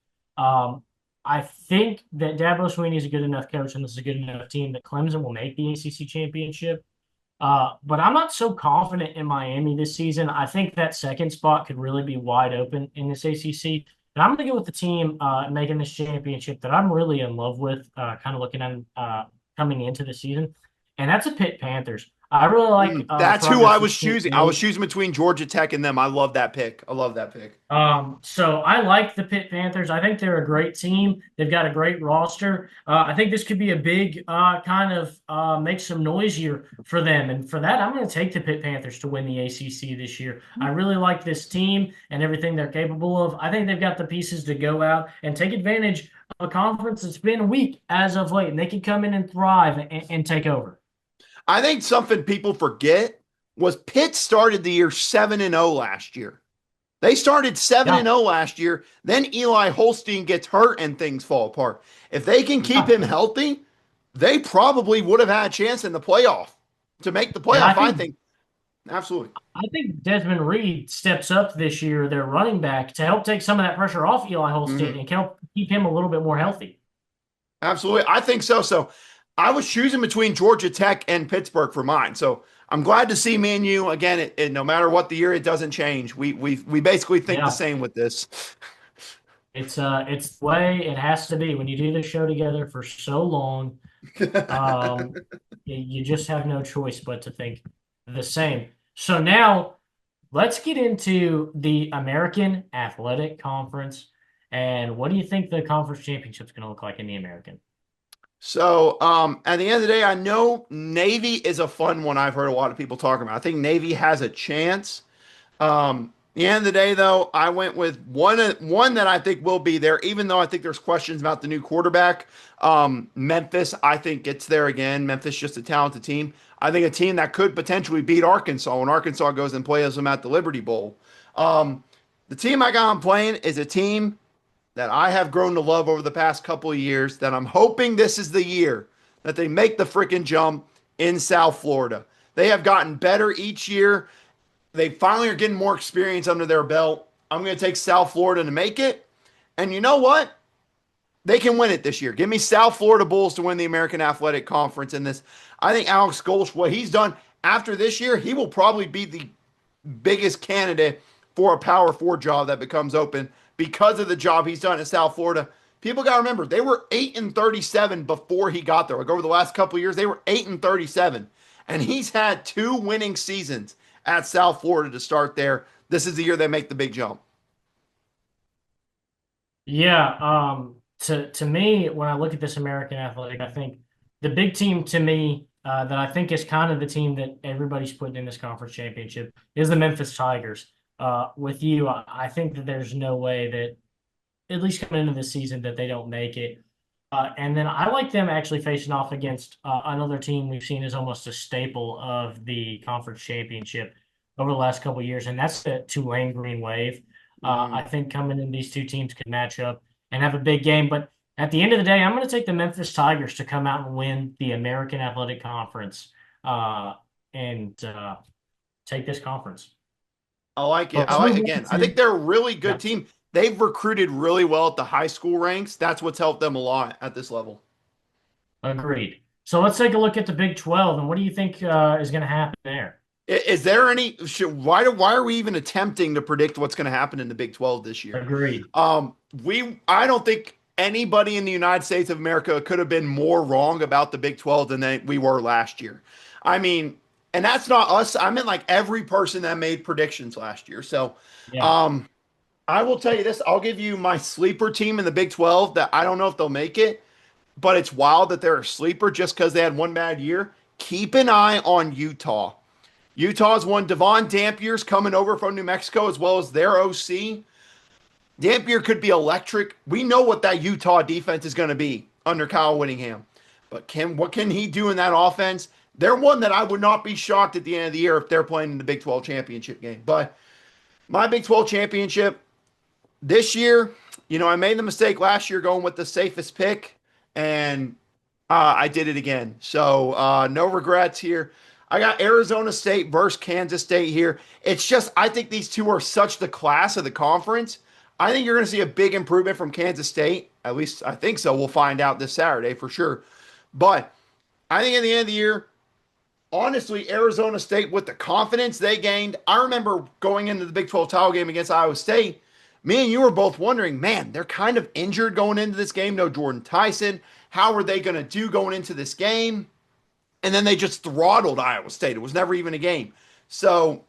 Um, I think that Dabo Swinney is a good enough coach and this is a good enough team that Clemson will make the ACC championship. But I'm not so confident in Miami this season. I think that second spot could really be wide open in this ACC. And I'm going to go with the team making this championship that I'm really in love with, kind of looking at coming into the season. and that's a Pitt Panthers. I really like the That's who I progress was this team choosing. I was made. choosing between Georgia Tech and them. I love that pick. I love that pick. So I like the Pitt Panthers. I think they're a great team. They've got a great roster. I think this could be a big kind of make some noise here for them. And for that, I'm going to take the Pitt Panthers to win the ACC this year. I really like this team and everything they're capable of. I think they've got the pieces to go out and take advantage of a conference that's been weak as of late, and they can come in and thrive and take over. I think something people forget was Pitt started the year 7-0 last year. They started 7 Yeah, and 0 last year. Then Eli Holstein gets hurt and things fall apart. If they can keep yeah. him healthy, they probably would have had a chance in the playoff to make the And playoff, I think. Absolutely. I think Desmond Reed steps up this year, their running back, to help take some of that pressure off Eli Holstein Mm-hmm. and can help keep him a little bit more healthy. Absolutely. I think so. So I was choosing between Georgia Tech and Pittsburgh for mine. So I'm glad to see me and you again. No matter what the year, it doesn't change. We basically think the Yeah, same with this. it's the way it has to be when you do this show together for so long. Um, you just have no choice but to think the same. So now let's get into the American Athletic Conference. And what do you think the conference championship is going to look like in the American? So, at the end of the day, I know Navy is a fun one. I've heard a lot of people talking about. I think Navy has a chance. The end of the day, though, I went with one that I think will be there, even though I think there's questions about the new quarterback. Memphis, I think gets there again. Memphis just a talented team. I think a team that could potentially beat Arkansas when Arkansas goes and plays them at the Liberty Bowl. Um, the team I got on playing is a team that I have grown to love over the past couple of years. That I'm hoping this is the year that they make the freaking jump in South Florida. They have gotten better each year. They finally are getting more experience under their belt. I'm going to take South Florida to make it. And you know what? They can win it this year. Give me South Florida Bulls to win the American Athletic Conference in this. I think Alex Golsh, what he's done after this year, he will probably be the biggest candidate for a power four job that becomes open because of the job he's done in South Florida. People got to remember they were 8-37 before he got there. Like over the last couple of years, they were 8-37, and he's had two winning seasons at South Florida to start there. This is the year they make the big jump. Yeah, to me, when I look at this American Athletic, I think the big team to me that I think is kind of the team that everybody's putting in this conference championship is the Memphis Tigers. With you, I think that there's no way that at least coming into this season that they don't make it. And then I like them actually facing off against another team we've seen as almost a staple of the conference championship over the last couple of years, and that's the Tulane Green Wave. I Mm. think coming in these two teams could match up and have a big game. But at the end of the day, I'm going to take the Memphis Tigers to come out and win the American Athletic Conference uh, and take this conference. I like it. I Let's like move on again. I to think they're a really yeah, good team. They've recruited really well at the high school ranks. That's what's helped them a lot at this level. agreed. So let's take a look at the Big 12 and what do you think is going to happen there? Is there any? Why are we even attempting to predict what's going to happen in the Big 12 this year? Agreed. I don't think anybody in the United States of America could have been more wrong about the Big 12 than we were last year. I mean, and that's not us. I meant like every person that made predictions last year. So, Yeah. um, I will tell you this. I'll give you my sleeper team in the Big 12 that I don't know if they'll make it, but it's wild that they're a sleeper just because they had one bad year. Keep an eye on Utah. Utah's won Devon Dampier's coming over from New Mexico as well as their OC. Dampier could be electric. We know what that Utah defense is going to be under Kyle Whittingham. But what can he do in that offense? They're one that I would not be shocked at the end of the year if they're playing in the Big 12 championship game. But my Big 12 championship this year, I made the mistake last year going with the safest pick, and I did it again. So no regrets here. I got Arizona State versus Kansas State here. It's just, I think these two are such the class of the conference. I think you're going to see a big improvement from Kansas State. At least I think so. We'll find out this Saturday for sure. But I think at the end of the year, honestly, Arizona State, with the confidence they gained, I remember going into the Big 12 title game against Iowa State. Me and you were both wondering, man, they're kind of injured going into this game. No Jordan Tyson. How are they going to do going into this game? and then they just throttled Iowa State. It was never even a game. So,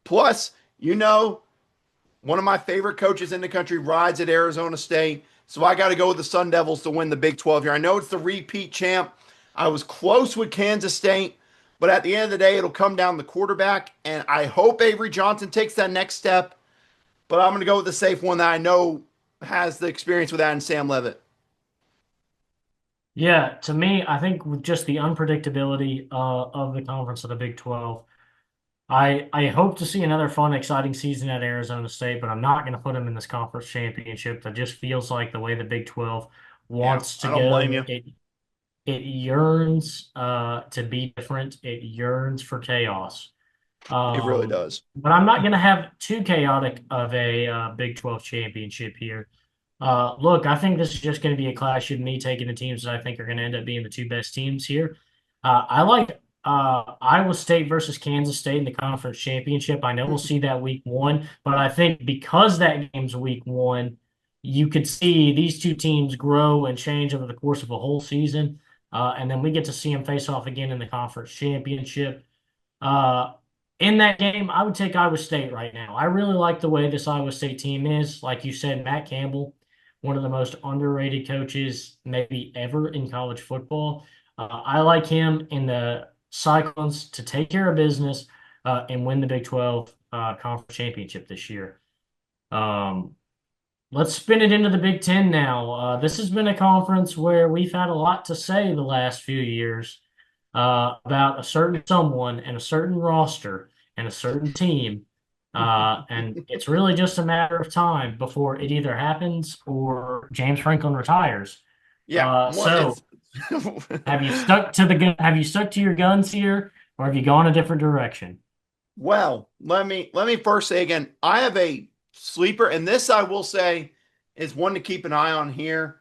plus, one of my favorite coaches in the country rides at Arizona State. So I got to go with the Sun Devils to win the Big 12 here. I know it's the repeat champ. I was close with Kansas State, but at the end of the day, it'll come down to the quarterback. And I hope Avery Johnson takes that next step. But I'm going to go with the safe one that I know has the experience with that, and Sam Levitt. Yeah, to me, I think with just the unpredictability of the conference of the Big 12, I hope to see another fun, exciting season at Arizona State, but I'm not going to put them in this conference championship. That just feels like the way the Big 12 Yeah, wants to I don't blame go. you. It yearns to be different. It yearns for chaos. It really Um, does. but I'm not going to have too chaotic of a Big 12 championship here. Look, I think this is just going to be a clash of me taking the teams that I think are going to end up being the two best teams here. I like Iowa State versus Kansas State in the conference championship. I know we'll see that week one, but I think because that game's week one, you could see these two teams grow and change over the course of a whole season. And then we get to see them face off again in the conference championship. Uh, in that game, I would take Iowa State right now. I really like the way this Iowa State team is. Like you said, Matt Campbell, one of the most underrated coaches maybe ever in college football. I like him in the Cyclones to take care of business and win the Big 12 conference championship this year. Um, let's spin it into the Big 10 now. This has been a conference where we've had a lot to say the last few years about a certain someone and a certain roster and a certain team. And it's really just a matter of time before it either happens or James Franklin retires. Yeah, well, So it's have you stuck to your guns here, or have you gone a different direction? well. Let me first say again, I have a sleeper, and this I will say is one to keep an eye on here.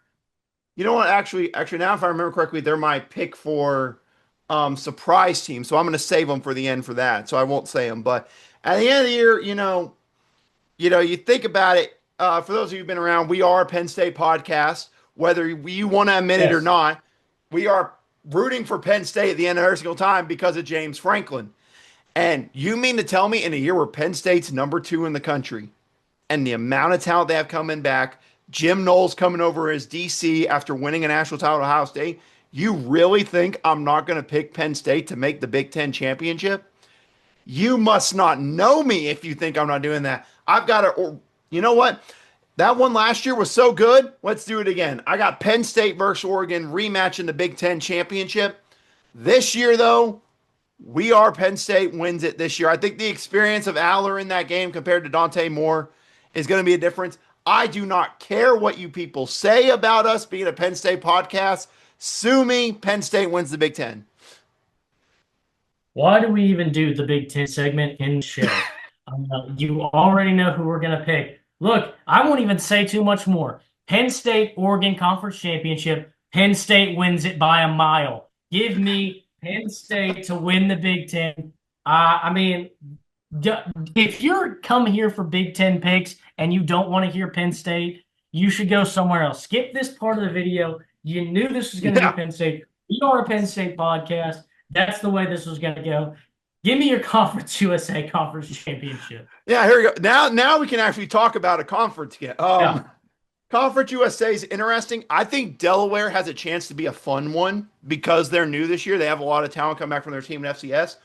You know what? Actually, now if I remember correctly, they're my pick for surprise team. So I'm going to save them for the end for that. So I won't say them. But at the end of the year, you think about it. For those of you who've been around, we are a Penn State podcast. Whether you want to admit it or Yes. not, we are rooting for Penn State at the end of every single time because of James Franklin. And you mean to tell me in a year where Penn State's number 2 in the country and the amount of talent they have coming back, Jim Knowles coming over as DC after winning a national title at Ohio State, you really think I'm not going to pick Penn State to make the Big Ten championship? You must not know me if you think I'm not doing that. I've got to, or you know what? That one last year was so good. Let's do it again. I got Penn State versus Oregon rematch in the Big Ten championship. This year, though, we are Penn State wins it this year. I think the experience of Aller in that game compared to Dante Moore is going to be a difference. I do not care what you people say about us being a Penn State podcast. Sue me. Penn State wins the Big Ten. Why do we even do the Big Ten segment in the show? You already know who we're going to pick. Look, I won't even say too much more. Penn State, Oregon Conference Championship. Penn State wins it by a mile. Give me Penn State to win the Big Ten. I mean, if you're come here for Big Ten picks and you don't want to hear Penn State, you should go somewhere else. Skip this part of the video. You knew this was going to be Yeah. Penn State. We are a Penn State podcast. That's the way this was going to go. Give me your Conference USA Conference Championship. Yeah, here we go. Now we can actually talk about a conference again. Yeah, Conference USA is interesting. I think Delaware has a chance to be a fun one because they're new this year. They have a lot of talent come back from their team in FCS.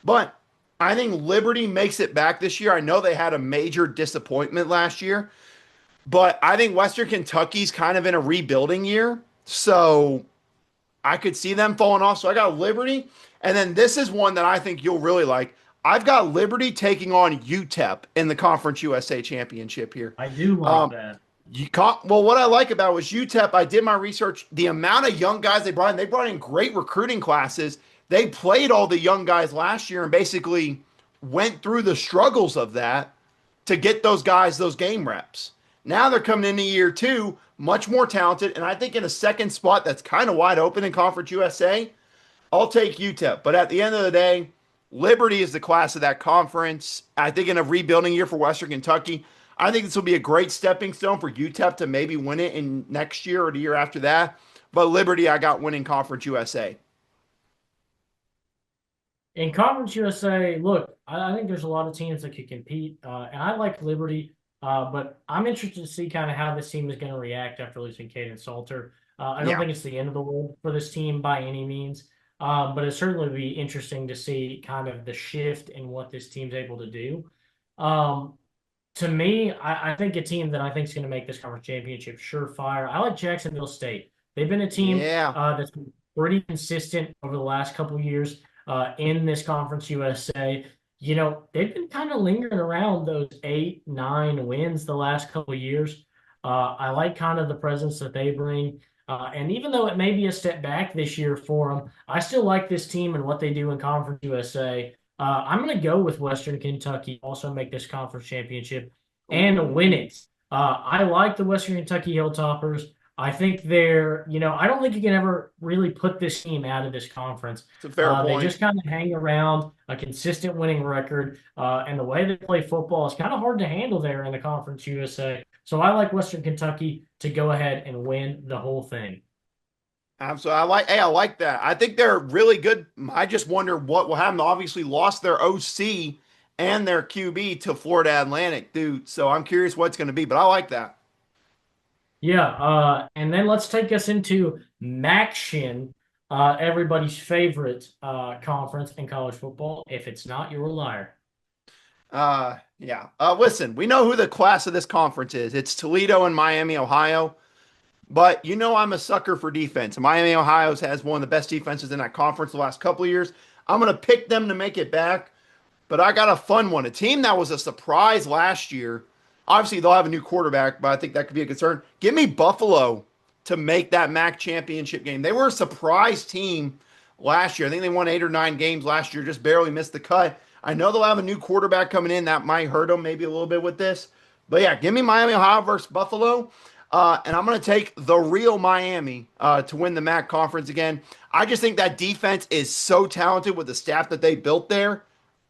But I think Liberty makes it back this year. I know they had a major disappointment last year, but I think Western Kentucky's kind of in a rebuilding year. So I could see them falling off. So I got Liberty. And then this is one that I think you'll really like. I've got Liberty taking on UTEP in the Conference USA Championship here. I do like Um, that. well, what I like about it was UTEP. I did my research. The amount of young guys they brought in great recruiting classes. They played all the young guys last year and basically went through the struggles of that to get those guys those game reps. Now they're coming into year 2, much more talented, and I think in a second spot that's kind of wide open in Conference USA. I'll take UTEP. But at the end of the day, Liberty is the class of that conference. I think in a rebuilding year for Western Kentucky, I think this will be a great stepping stone for UTEP to maybe win it in next year or the year after that. But Liberty, I got winning Conference USA. In Conference USA, look, I think there's a lot of teams that could compete, and I like Liberty, but I'm interested to see kind of how this team is going to react after losing Caden Salter. I don't Yeah. think it's the end of the world for this team by any means, but it certainly be interesting to see kind of the shift in what this team's able to do. Um, to me, I think a team that I think is going to make this conference championship surefire. I like Jacksonville State. They've been a team Yeah. that's been pretty consistent over the last couple of years in this Conference USA. You know, they've been kind of lingering around those 8, 9 wins the last couple of years. I like kind of the presence that they bring. And even though it may be a step back this year for them, I still like this team and what they do in Conference USA. I'm going to go with Western Kentucky, also make this conference championship and win Ooh, it. I like the Western Kentucky Hilltoppers. I think they're, I don't think you can ever really put this team out of this conference. it's a fair They point. just kind of hang around a consistent winning record. And the way they play football is kind of hard to handle there in the Conference USA. So I like Western Kentucky to go ahead and win the whole thing. Absolutely. I like that. I think they're really good. I just wonder what will happen. They obviously lost their OC and their QB to Florida Atlantic, dude. So I'm curious what's going to be, but I like that. Yeah, and then let's take us into Maction, everybody's favorite conference in college football. If it's not, you're a liar. Yeah. Listen, we know who the class of this conference is. It's Toledo and Miami, Ohio. But you know I'm a sucker for defense. Miami, Ohio has one of the best defenses in that conference the last couple of years. I'm going to pick them to make it back. But I got a fun one. A team that was a surprise last year. Obviously, they'll have a new quarterback, but I think that could be a concern. Give me Buffalo to make that MAC championship game. They were a surprise team last year. I think they won 8 or 9 games last year, just barely missed the cut. I know they'll have a new quarterback coming in. That might hurt them maybe a little bit with this. But yeah, give me Miami, Ohio versus Buffalo. And I'm going to take the real Miami to win the MAC conference again. I just think that defense is so talented with the staff that they built there.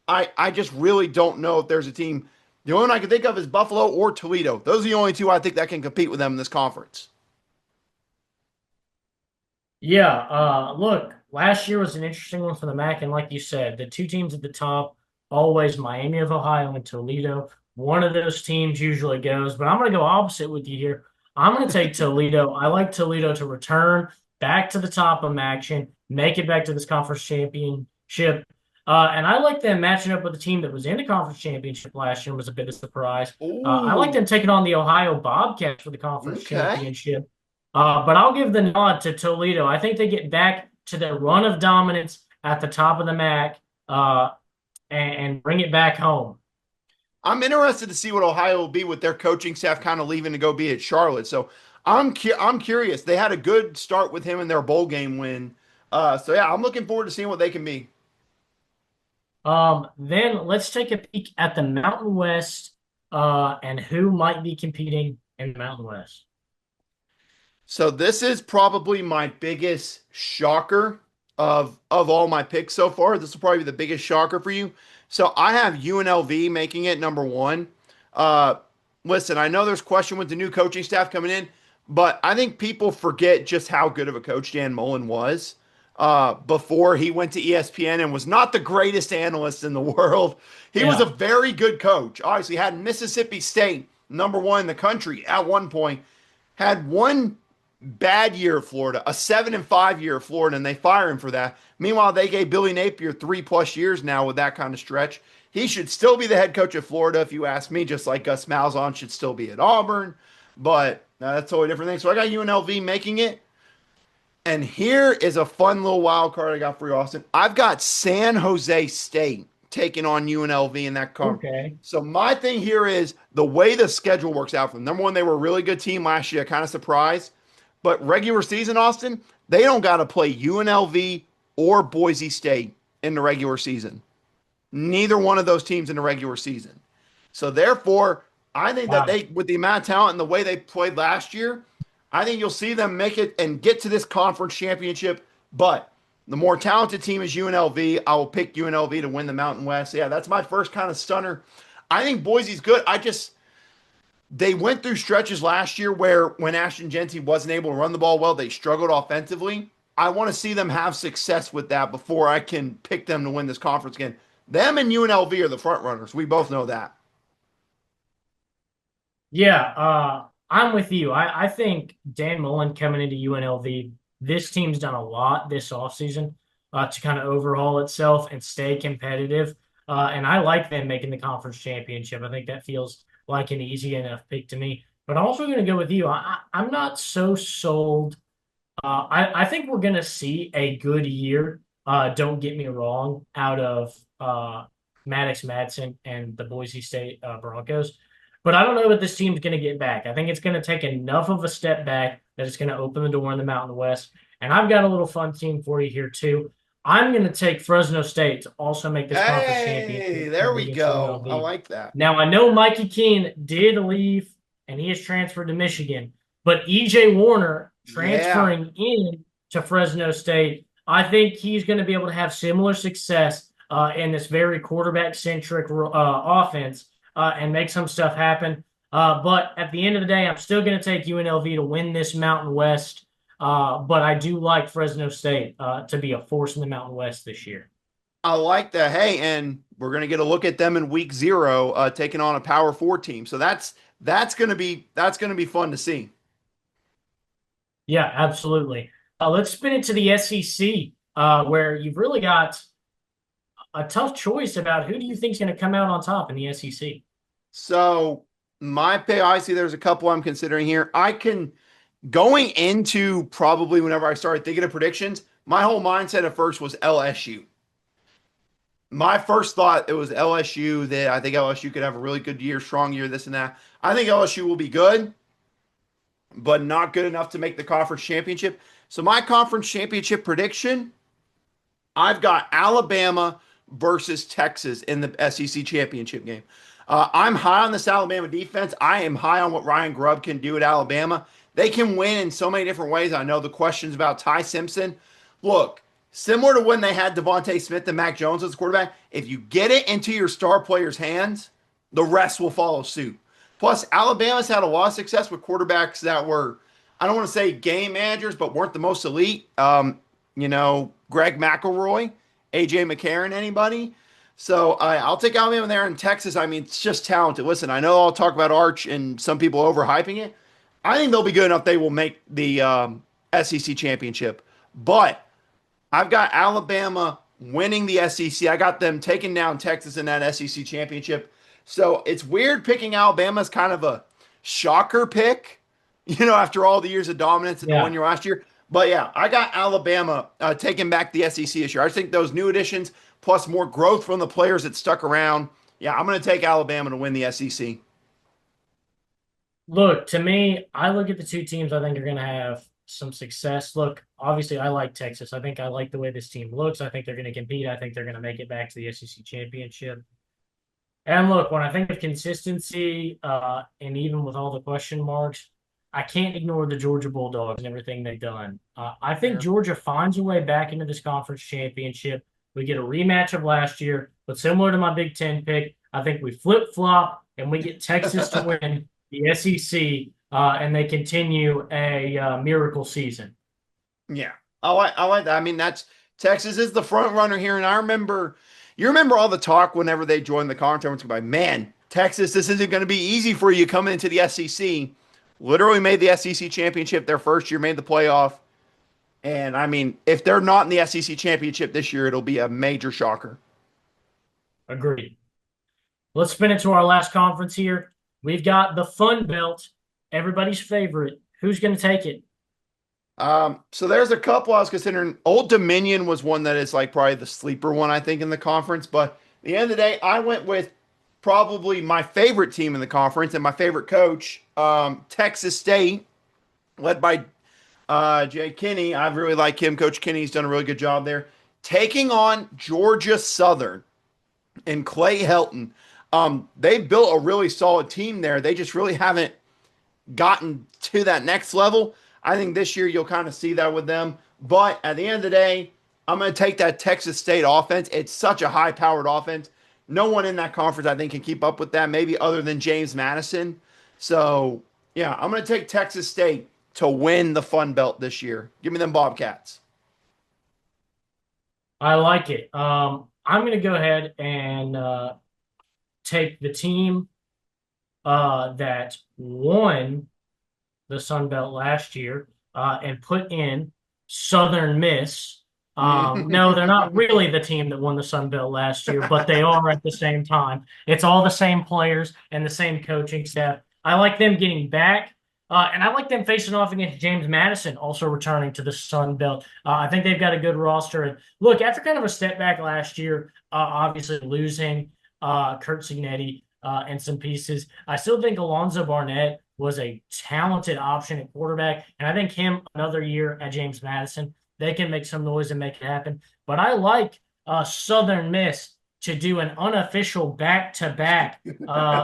I just really don't know if there's a team. The only one I can think of is Buffalo or Toledo. Those are the only two I think that can compete with them in this conference. Yeah, look, last year was an interesting one for the MAC, and like you said, the two teams at the top, always Miami of Ohio and Toledo. One of those teams usually goes, but I'm going to go opposite with you here. I'm going to take Toledo. I like Toledo to return back to the top of action, make it back to this conference championship. And I like them matching up with a team that was in the conference championship last year and was a bit of a surprise. I like them Ooh, taking on the Ohio Bobcats for the conference okay. championship. But I'll give the nod to Toledo. I think they get back to their run of dominance at the top of the MAC and bring it back home. I'm interested to see what Ohio will be with their coaching staff kind of leaving to go be at Charlotte. So I'm curious. They had a good start with him in their bowl game win. So yeah, I'm looking forward to seeing what they can be. Then let's take a peek at the Mountain West and who might be competing in the Mountain West. So this is probably my biggest shocker of all my picks so far. This will probably be the biggest shocker for you. So I have UNLV making it number one. Uh, Listen, I know there's question with the new coaching staff coming in, but I think people forget just how good of a coach Dan Mullen was before he went to ESPN and was not the greatest analyst in the world. He was a Yeah. very good coach. Obviously, had Mississippi State number one in the country at one point. Had one bad year of Florida, a 7-5 year of Florida, and they fire him for that. Meanwhile, they gave Billy Napier 3+ years now with that kind of stretch. He should still be the head coach of Florida, if you ask me, just like Gus Malzahn should still be at Auburn. But that's a totally different thing. So I got UNLV making it. And here is a fun little wild card I got for you, Austin. I've got San Jose State taking on UNLV in that conference. Okay. So my thing here is the way the schedule works out for them. Number one, they were a really good team last year, kind of surprised. But regular season, Austin, they don't got to play UNLV or Boise State in the regular season. Neither one of those teams in the regular season. So therefore, I think that Wow. they, with the amount of talent and the way they played last year, I think you'll see them make it and get to this conference championship. But the more talented team is UNLV. I will pick UNLV to win the Mountain West. Yeah, that's my first kind of stunner. I think Boise's good. They went through stretches last year where when Ashton Genty wasn't able to run the ball well, they struggled offensively. I want to see them have success with that before I can pick them to win this conference again. Them and UNLV are the front runners. We both know that. Yeah, I'm with you. I think Dan Mullen coming into UNLV, this team's done a lot this offseason to kind of overhaul itself and stay competitive. And I like them making the conference championship. I think that feels like an easy enough pick to me. But I'm also going to go with you. I'm not so sold. I think we're going to see a good year. Don't get me wrong, out of Maddox Madsen and the Boise State Broncos. But I don't know that this team's going to get back. I think it's going to take enough of a step back that it's going to open the door in the Mountain West. And I've got a little fun team for you here, too. I'm going to take Fresno State to also make this conference Hey, championship there game we against go. I UNLV. like that. Now, I know Mikey Keene did leave and he has transferred to Michigan, but EJ Warner Yeah. transferring in to Fresno State, I think he's going to be able to have similar success in this very quarterback centric offense and make some stuff happen. But at the end of the day, I'm still going to take UNLV to win this Mountain West. But I do like Fresno State to be a force in the Mountain West this year. I like that. Hey, and we're gonna get a look at them in week 0, taking on a Power Four team. So that's gonna be fun to see. Yeah, absolutely. Let's spin it to the SEC, where you've really got a tough choice about who do you think is going to come out on top in the SEC. So my pick, obviously, there's a couple I'm considering here. I can going into probably whenever I started thinking of predictions, my whole mindset at first was LSU. My first thought it was LSU that I think LSU could have a really good year, strong year, this and that. I think LSU will be good, but not good enough to make the conference championship. So my conference championship prediction, I've got Alabama versus Texas in the SEC championship game. I'm high on this Alabama defense. I am high on what Ryan Grubb can do at Alabama. They can win in so many different ways. I know the questions about Ty Simpson. Look, similar to when they had Devontae Smith and Mac Jones as quarterback, if you get it into your star players' hands, the rest will follow suit. Plus, Alabama's had a lot of success with quarterbacks that were, I don't want to say game managers, but weren't the most elite. Greg McElroy, AJ McCarron, anybody. So I'll take Alabama there in Texas. I mean, it's just talented. Listen, I know I'll talk about Arch and some people overhyping it. I think they'll be good enough. They will make the SEC championship. But I've got Alabama winning the SEC. I got them taking down Texas in that SEC championship. So it's weird picking Alabama as kind of a shocker pick, after all the years of dominance in the one Yeah. year last year. But yeah, I got Alabama taking back the SEC this year. I just think those new additions plus more growth from the players that stuck around. Yeah, I'm going to take Alabama to win the SEC. Look, to me, I look at the two teams I think are going to have some success. Look, obviously, I like Texas. I think I like the way this team looks. I think they're going to compete. I think they're going to make it back to the SEC championship. And look, when I think of consistency, and even with all the question marks, I can't ignore the Georgia Bulldogs and everything they've done. I think Yeah. Georgia finds a way back into this conference championship. We get a rematch of last year, but similar to my Big Ten pick, I think we flip flop and we get Texas to win the SEC, and they continue a miracle season. Yeah, I like that. I mean, that's Texas is the front runner here, and you remember all the talk whenever they joined the conference. By man, Texas, this isn't going to be easy for you coming into the SEC. Literally made the SEC championship their first year, made the playoff, and I mean, if they're not in the SEC championship this year, it'll be a major shocker. Agreed. Let's spin it to our last conference here. We've got the Fun Belt, everybody's favorite. Who's going to take it? So there's a couple I was considering. Old Dominion was one that is like probably the sleeper one I think in the conference. But at the end of the day, I went with probably my favorite team in the conference and my favorite coach, Texas State, led by Jay Kinney. I really like him. Coach Kinney's done a really good job there. Taking on Georgia Southern and Clay Helton. They built a really solid team there. They just really haven't gotten to that next level. I think this year you'll kind of see that with them. But at the end of the day, I'm going to take that Texas State offense. It's such a high powered offense. No one in that conference, I think, can keep up with that, maybe other than James Madison. So, yeah, I'm going to take Texas State to win the Fun Belt this year. Give me them Bobcats. I like it. I'm going to go ahead and take the team that won the Sun Belt last year and put in Southern Miss. No, they're not really the team that won the Sun Belt last year, but they are at the same time. It's all the same players and the same coaching staff. I like them getting back, and I like them facing off against James Madison, also returning to the Sun Belt. I think they've got a good roster. And look, after kind of a step back last year, obviously losing Kurt Signetti and some pieces, I still think Alonzo Barnett was a talented option at quarterback. And I think him another year at James Madison, they can make some noise and make it happen. But I like Southern Miss to do an unofficial back-to-back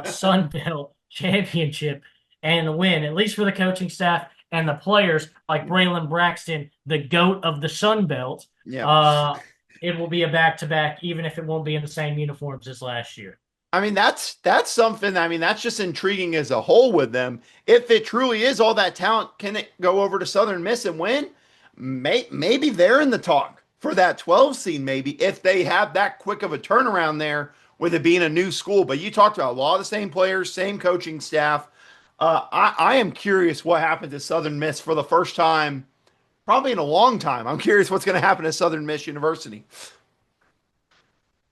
Sun Belt championship and win, at least for the coaching staff and the players like Braylon Braxton, the GOAT of the Sun Belt. Yeah. Uh, it will be a back-to-back, even if it won't be in the same uniforms as last year. I mean, that's something. I mean, that's just intriguing as a whole with them. If it truly is all that talent, can it go over to Southern Miss and win? Maybe they're in the talk for that 12 seed, maybe if they have that quick of a turnaround there with it being a new school. But you talked about a lot of the same players, same coaching staff. I am curious what happened to Southern Miss for the first time, probably in a long time. I'm curious what's going to happen to Southern Miss University.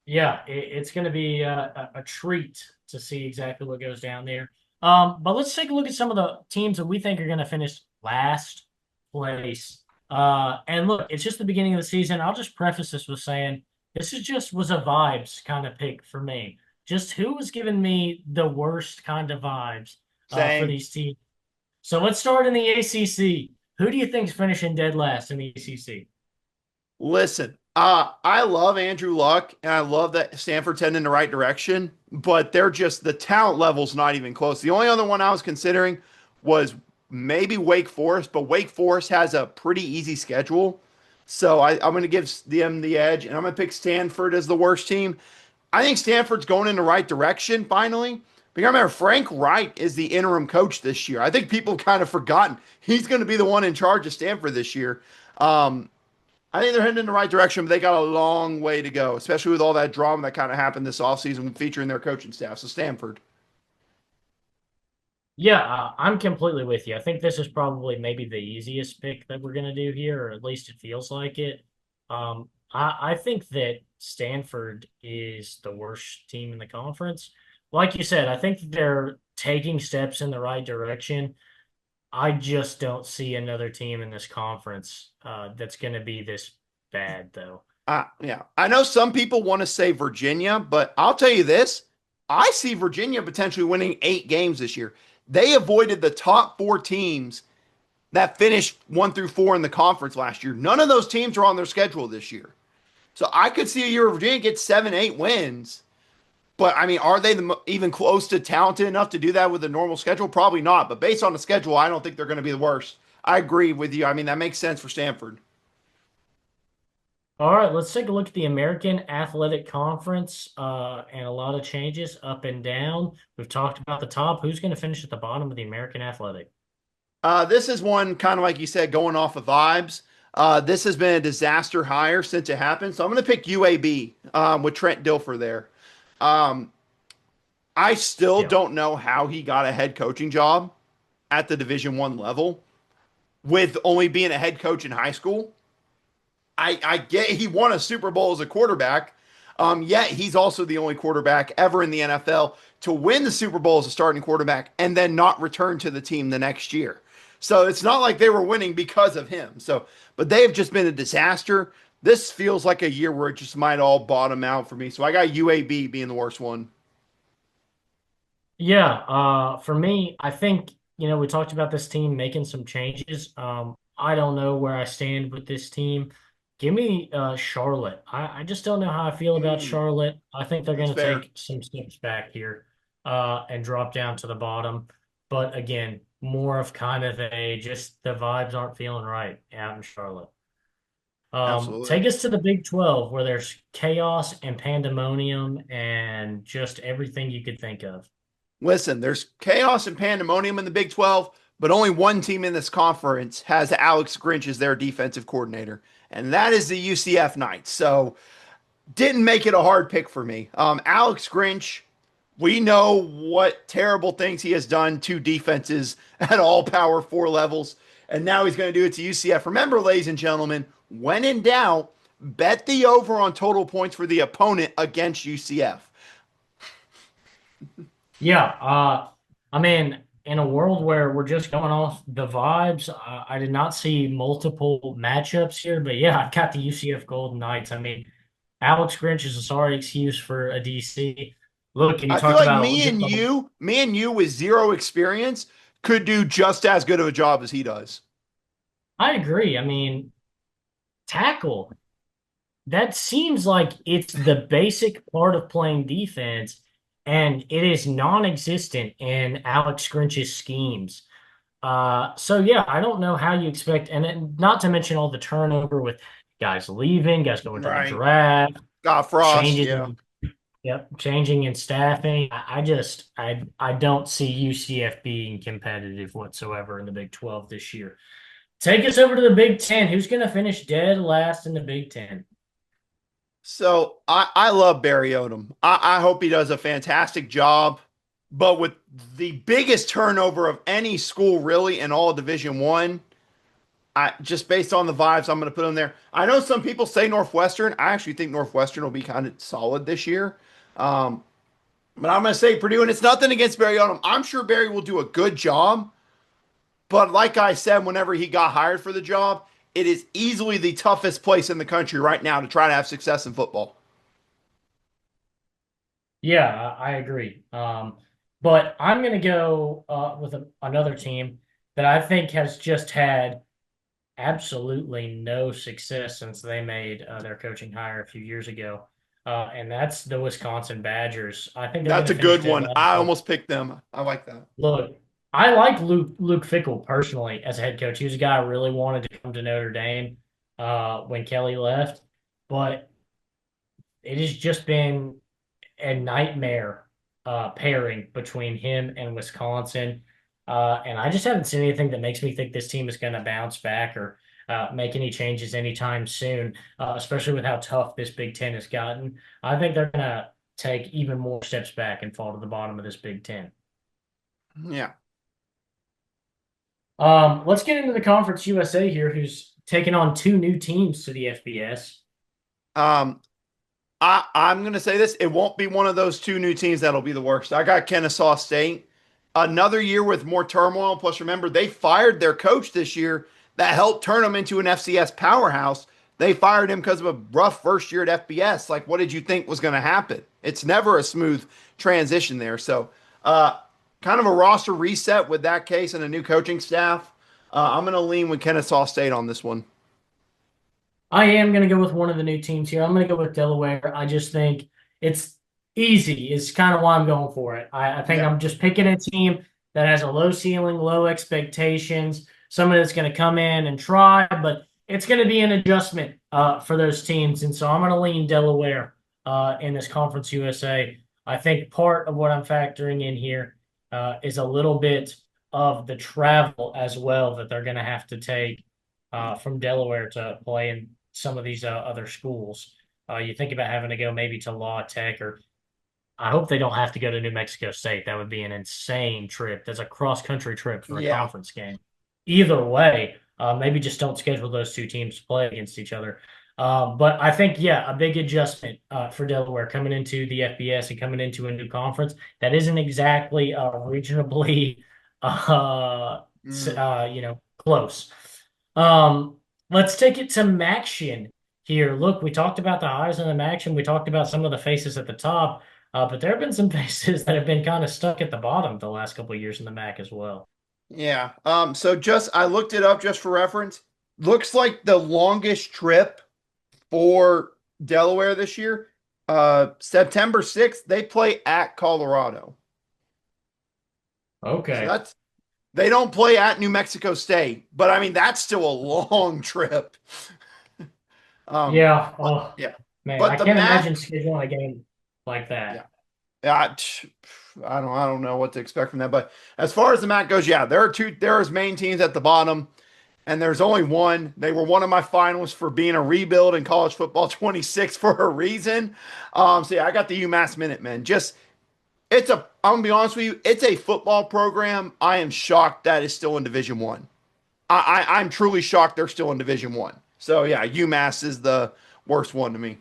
Yeah, it's going to be a treat to see exactly what goes down there. But let's take a look at some of the teams that we think are going to finish last place. And look, it's just the beginning of the season. I'll just preface this with saying this is just was a vibes kind of pick for me. Just who was giving me the worst kind of vibes for Same. these teams. So let's start in the ACC. Who do you think's finishing dead last in the ACC? Listen, I love Andrew Luck and I love that Stanford's heading in the right direction, but they're just the talent level's not even close. The only other one I was considering was maybe Wake Forest, but Wake Forest has a pretty easy schedule. So I'm going to give them the edge, and I'm going to pick Stanford as the worst team. I think Stanford's going in the right direction finally. But you remember, Frank Wright is the interim coach this year. I think people kind of forgotten he's going to be the one in charge of Stanford this year. Um, I think they're heading in the right direction, but they got a long way to go, especially with all that drama that kind of happened this offseason featuring their coaching staff. So Stanford. Yeah, I'm completely with you. I think this is probably maybe the easiest pick that we're going to do here, or at least it feels like it. I think that Stanford is the worst team in the conference. Like you said, I think they're taking steps in the right direction. I just don't see another team in this conference that's going to be this bad, though. Yeah, I know some people want to say Virginia, but I'll tell you this: I see Virginia potentially winning 8 games this year. They avoided the top 4 teams that finished 1 through 4 in the conference last year. None of those teams are on their schedule this year, so I could see a year where Virginia gets 7, 8 wins. But I mean, are they even close to talented enough to do that with a normal schedule? Probably not. But based on the schedule, I don't think they're going to be the worst. I agree with you. I mean, that makes sense for Stanford. All right, let's take a look at the American Athletic Conference and a lot of changes up and down. We've talked about the top. Who's going to finish at the bottom of the American Athletic? This is one kind of like you said, going off of vibes. This has been a disaster hire since it happened. So I'm going to pick UAB with Trent Dilfer there. Um, I still Yeah. don't know how he got a head coaching job at the Division 1 level with only being a head coach in high school. I get he won a Super Bowl as a quarterback. Yet he's also the only quarterback ever in the NFL to win the Super Bowl as a starting quarterback and then not return to the team the next year. So it's not like they were winning because of him. So, but they have just been a disaster. This feels like a year where it just might all bottom out for me. So I got UAB being the worst one. Yeah, for me, I think, we talked about this team making some changes. I don't know where I stand with this team. Give me Charlotte. I just don't know how I feel about Mm, Charlotte. I think they're that's going to fair. take some steps back here and drop down to the bottom. But again, more of kind of a just the vibes aren't feeling right out in Charlotte. Absolutely. Take us to the Big 12 where there's chaos and pandemonium and just everything you could think of. Listen, there's chaos and pandemonium in the Big 12, but only one team in this conference has Alex Grinch as their defensive coordinator, and that is the UCF Knights. So didn't make it a hard pick for me. Alex Grinch, we know what terrible things he has done to defenses at all Power 4 levels, and now he's going to do it to UCF. Remember, ladies and gentlemen, when in doubt, bet the over on total points for the opponent against UCF. Yeah, I mean, in a world where we're just going off the vibes, I did not see multiple matchups here, but yeah, I've got the UCF Golden Knights. I mean, Alex Grinch is a sorry excuse for a DC. Look, and you I feel talked like about just the, me and you with zero experience could do just as good of a job as he does. I agree. I mean, tackle, that seems like it's the basic part of playing defense, and it is non-existent in Alex Grinch's schemes. So yeah, I don't know how you expect, and not to mention all the turnover with guys leaving, guys going to the Right. draft, Scott Frost, changes yeah. in, yep, changing in staffing. I don't see UCF being competitive whatsoever in the Big 12 this year. Take us over to the Big 10. Who's going to finish dead last in the Big 10? So I love Barry Odom. I hope he does a fantastic job. But with the biggest turnover of any school really in all of Division One, I just based on the vibes, I'm going to put him there. I know some people say Northwestern. I actually think Northwestern will be kind of solid this year. Um, but I'm going to say Purdue, and it's nothing against Barry Odom. I'm sure Barry will do a good job. But like I said, whenever he got hired for the job, it is easily the toughest place in the country right now to try to have success in football. Yeah, I agree. But I'm going to go with another team that I think has just had absolutely no success since they made their coaching hire a few years ago. And that's the Wisconsin Badgers. I think they're going That's to a finish good dead one. last. I almost picked them. I like that. Look, I like Luke Fickell personally as a head coach. He was a guy I really wanted to come to Notre Dame when Kelly left, but it has just been a nightmare pairing between him and Wisconsin. And I just haven't seen anything that makes me think this team is going to bounce back or make any changes anytime soon, especially with how tough this Big Ten has gotten. I think they're going to take even more steps back and fall to the bottom of this Big Ten. Yeah. Let's get into the Conference USA here, who's taking on two new teams to the FBS. Um, I'm going to say this. It won't be one of those two new teams that'll be the worst. I got Kennesaw State. Another year with more turmoil. Plus, remember, they fired their coach this year that helped turn them into an FCS powerhouse. They fired him because of a rough first year at FBS. Like, what did you think was going to happen? It's never a smooth transition there. So, kind of a roster reset with that case and a new coaching staff. I'm going to lean with Kennesaw State on this one. I am going to go with one of the new teams here. I'm going to go with Delaware. I just think it's easy. It's kind of why I'm going for it. I think Yeah. I'm just picking a team that has a low ceiling, low expectations, someone that's going to come in and try, but it's going to be an adjustment for those teams. And so I'm going to lean Delaware in this Conference USA. I think part of what I'm factoring in here is a little bit of the travel as well that they're going to have to take from Delaware to play in some of these other schools. You think about having to go maybe to Law Tech, or I hope they don't have to go to New Mexico State. That would be an insane trip. That's a cross country trip for a Yeah. conference game. Either way, maybe just don't schedule those two teams to play against each other. But I think, yeah, a big adjustment for Delaware coming into the FBS and coming into a new conference that isn't exactly reasonably, Mm. close. Let's take it to Maction here. Look, we talked about the highs in the Maction. We talked about some of the faces at the top, but there have been some faces that have been kind of stuck at the bottom the last couple of years in the MAC as well. Yeah. So just I looked it up just for reference. Looks like the longest trip for Delaware this year. September 6th, they play at Colorado. So Okay. that's they don't play at New Mexico State, but I mean that's still a long trip. Um, Yeah. but Oh, yeah. man, I But the can't imagine MAC, scheduling a game like yeah. that. Yeah, I don't know what to expect from that. But as far as the MAC goes, yeah, there are main teams at the bottom. and there's only one. They were one of my finalists for being a rebuild in college football 26 for a reason. So yeah, I got the UMass Minutemen. Just I'm gonna be honest with you, it's a football program. I am shocked that is still in Division One. I'm truly shocked they're still in Division One. So yeah, UMass is the worst one to me.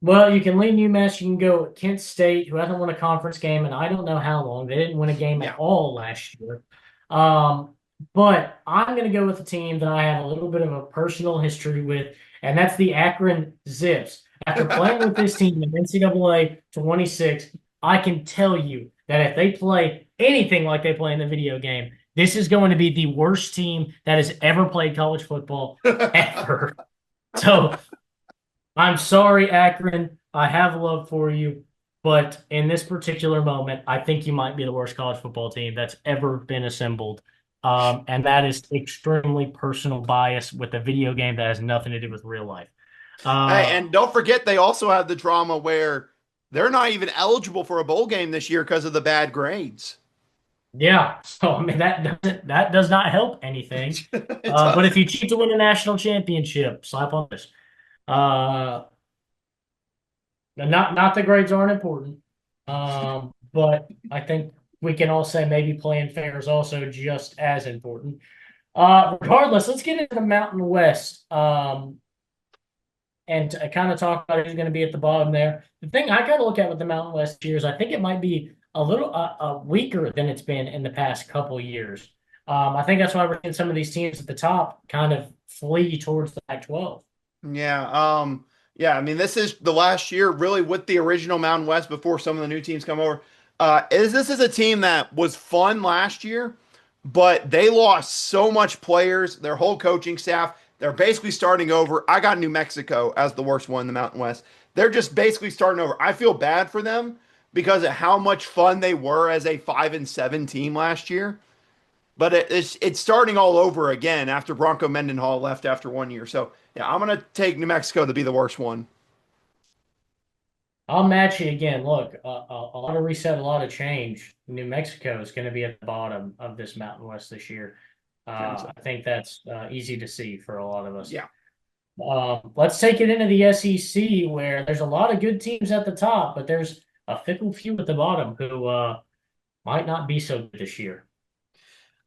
Well, you can lean UMass. You can go Kent State, who hasn't won a conference game, and I don't know how long. They didn't win a game at Yeah. all last year. Um, but I'm going to go with a team that I have a little bit of a personal history with, and that's the Akron Zips. After playing with this team in NCAA 26, I can tell you that if they play anything like they play in the video game, this is going to be the worst team that has ever played college football ever. So I'm sorry, Akron. I have love for you, but in this particular moment, I think you might be the worst college football team that's ever been assembled. And that is extremely personal bias with a video game that has nothing to do with real life. Hey, Uh, and don't forget they also have the drama where they're not even eligible for a bowl game this year because of the bad grades. yeah. So I mean that does not help anything. It But if doesn't. you cheat to win a national championship, slap on this. Uh, not the grades aren't important, but I think we can all say maybe playing fair is also just as important. Regardless, let's get into the Mountain West and kind of talk about who's going to be at the bottom there. The thing I got to look at with the Mountain West here is I think it might be a little weaker than it's been in the past couple years. I think that's why we're seeing some of these teams at the top kind of flee towards the Pac-12. Yeah. Yeah. I mean, this is the last year really with the original Mountain West before some of the new teams come over. Is this is a team that was fun last year, but they lost so much players, their whole coaching staff. They're basically starting over. I got New Mexico as the worst one in the Mountain West. They're just basically starting over. I feel bad for them because of how much fun they were as a 5-7 team last year. But it's starting all over again after Bronco Mendenhall left after 1 year. So yeah, I'm gonna take New Mexico to be the worst one. I'll match you again. Look, a lot of reset, a lot of change. New Mexico is going to be at the bottom of this Mountain West this year. Yeah, so, I think that's easy to see for a lot of us. yeah. Let's take it into the SEC where there's a lot of good teams at the top, but there's a fickle few at the bottom who might not be so good this year.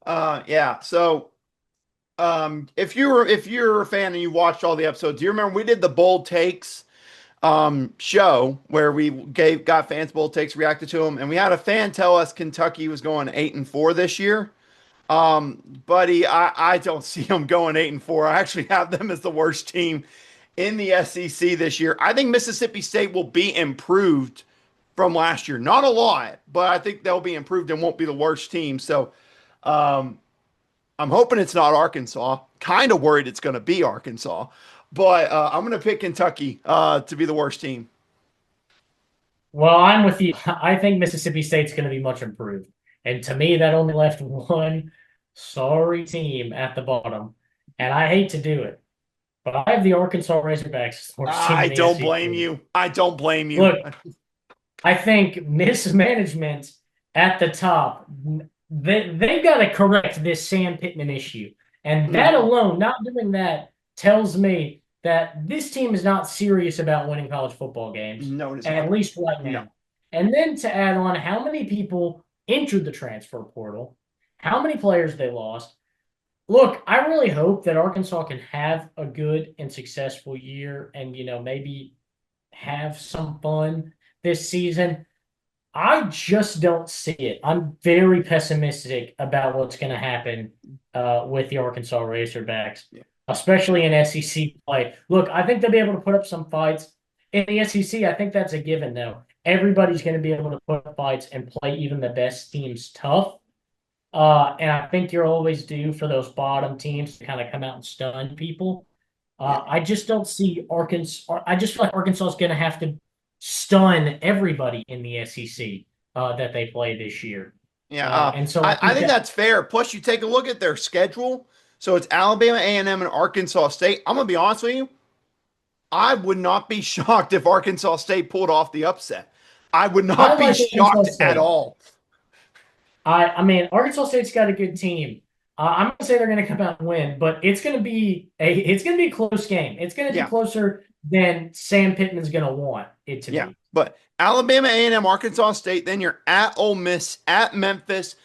Yeah. So if you're a fan and you watched all the episodes, do you remember we did the bold takes show where we got fans bold takes reacted to them, and we had a fan tell us Kentucky was going 8-4 this year. Buddy, I don't see them going 8-4. I actually have them as the worst team in the SEC this year. I think Mississippi State will be improved from last year. Not a lot, but I think they'll be improved and won't be the worst team. So um, I'm hoping it's not Arkansas. Kind of worried it's going to be Arkansas, but I'm going to pick Kentucky to be the worst team. Well, I'm with you. I think Mississippi State's going to be much improved. And to me, that only left one sorry team at the bottom. And I hate to do it, but I have the Arkansas Razorbacks as the worst team I in the don't blame SEC. you. I don't blame you. Look, I think mismanagement at the top, they've got to correct this Sam Pittman issue. And that No, alone, not doing that, tells me that this team is not serious about winning college football games, no, it is at not. least right No. now. And then to add on how many people entered the transfer portal, how many players they lost. Look, I really hope that Arkansas can have a good and successful year and, maybe have some fun this season. I just don't see it. I'm very pessimistic about what's going to happen with the Arkansas Razorbacks, Yeah. especially in SEC play. Look, I think they'll be able to put up some fights. In the SEC, I think that's a given, though. Everybody's going to be able to put up fights and play even the best teams tough. And I think you're always due for those bottom teams to kind of come out and stun people. Yeah. I just don't see Arkansas. I just feel like Arkansas is going to have to stun everybody in the SEC that they play this year. Yeah, And so I I think think that that's fair. Plus, you take a look at their schedule. So it's Alabama, A&M, and Arkansas State. I'm gonna be honest with you. I would not be shocked if Arkansas State pulled off the upset. I would I not be like Arkansas shocked at State. all. I mean, Arkansas State's got a good team. I'm gonna say they're gonna come out and win, but it's gonna be a close game. It's gonna be Yeah, closer than Sam Pittman's gonna want it to yeah. be. But Alabama, A&M, Arkansas State. Then you're at Ole Miss, at Memphis,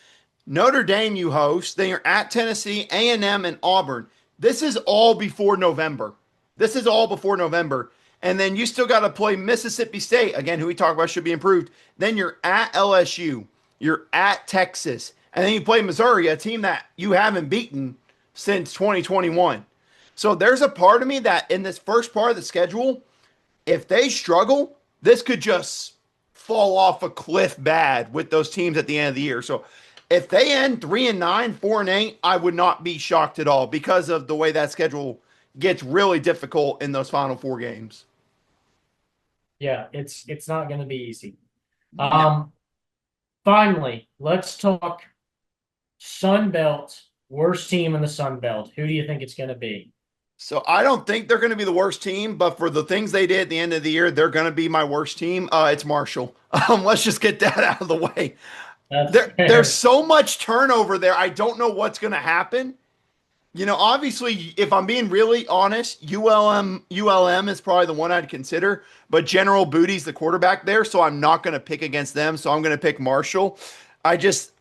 Notre Dame. You host. Then you're at Tennessee, A&M, and Auburn. This is all before November. This is all before November. And then you still got to play Mississippi State again, who we talked about should be improved. Then you're at LSU. You're at Texas, and then you play Missouri, a team that you haven't beaten since 2021. So there's a part of me that in this first part of the schedule, if they struggle, this could just fall off a cliff bad with those teams at the end of the year. So if they end 3-9, 4-8, I would not be shocked at all because of the way that schedule gets really difficult in those final four games. Yeah, it's not gonna be easy. No. Um, Finally, let's talk Sun Belt. Worst team in the Sun Belt. Who do you think it's gonna be? So I don't think they're going to be the worst team, but for the things they did at the end of the year, they're going to be my worst team. It's Marshall. Let's just get that out of the way. That's There's fair. so much turnover there. I don't know what's going to happen. You know, obviously, if I'm being really honest, ULM is probably the one I'd consider, but General Booty's the quarterback there, so I'm not going to pick against them. So I'm going to pick Marshall. I just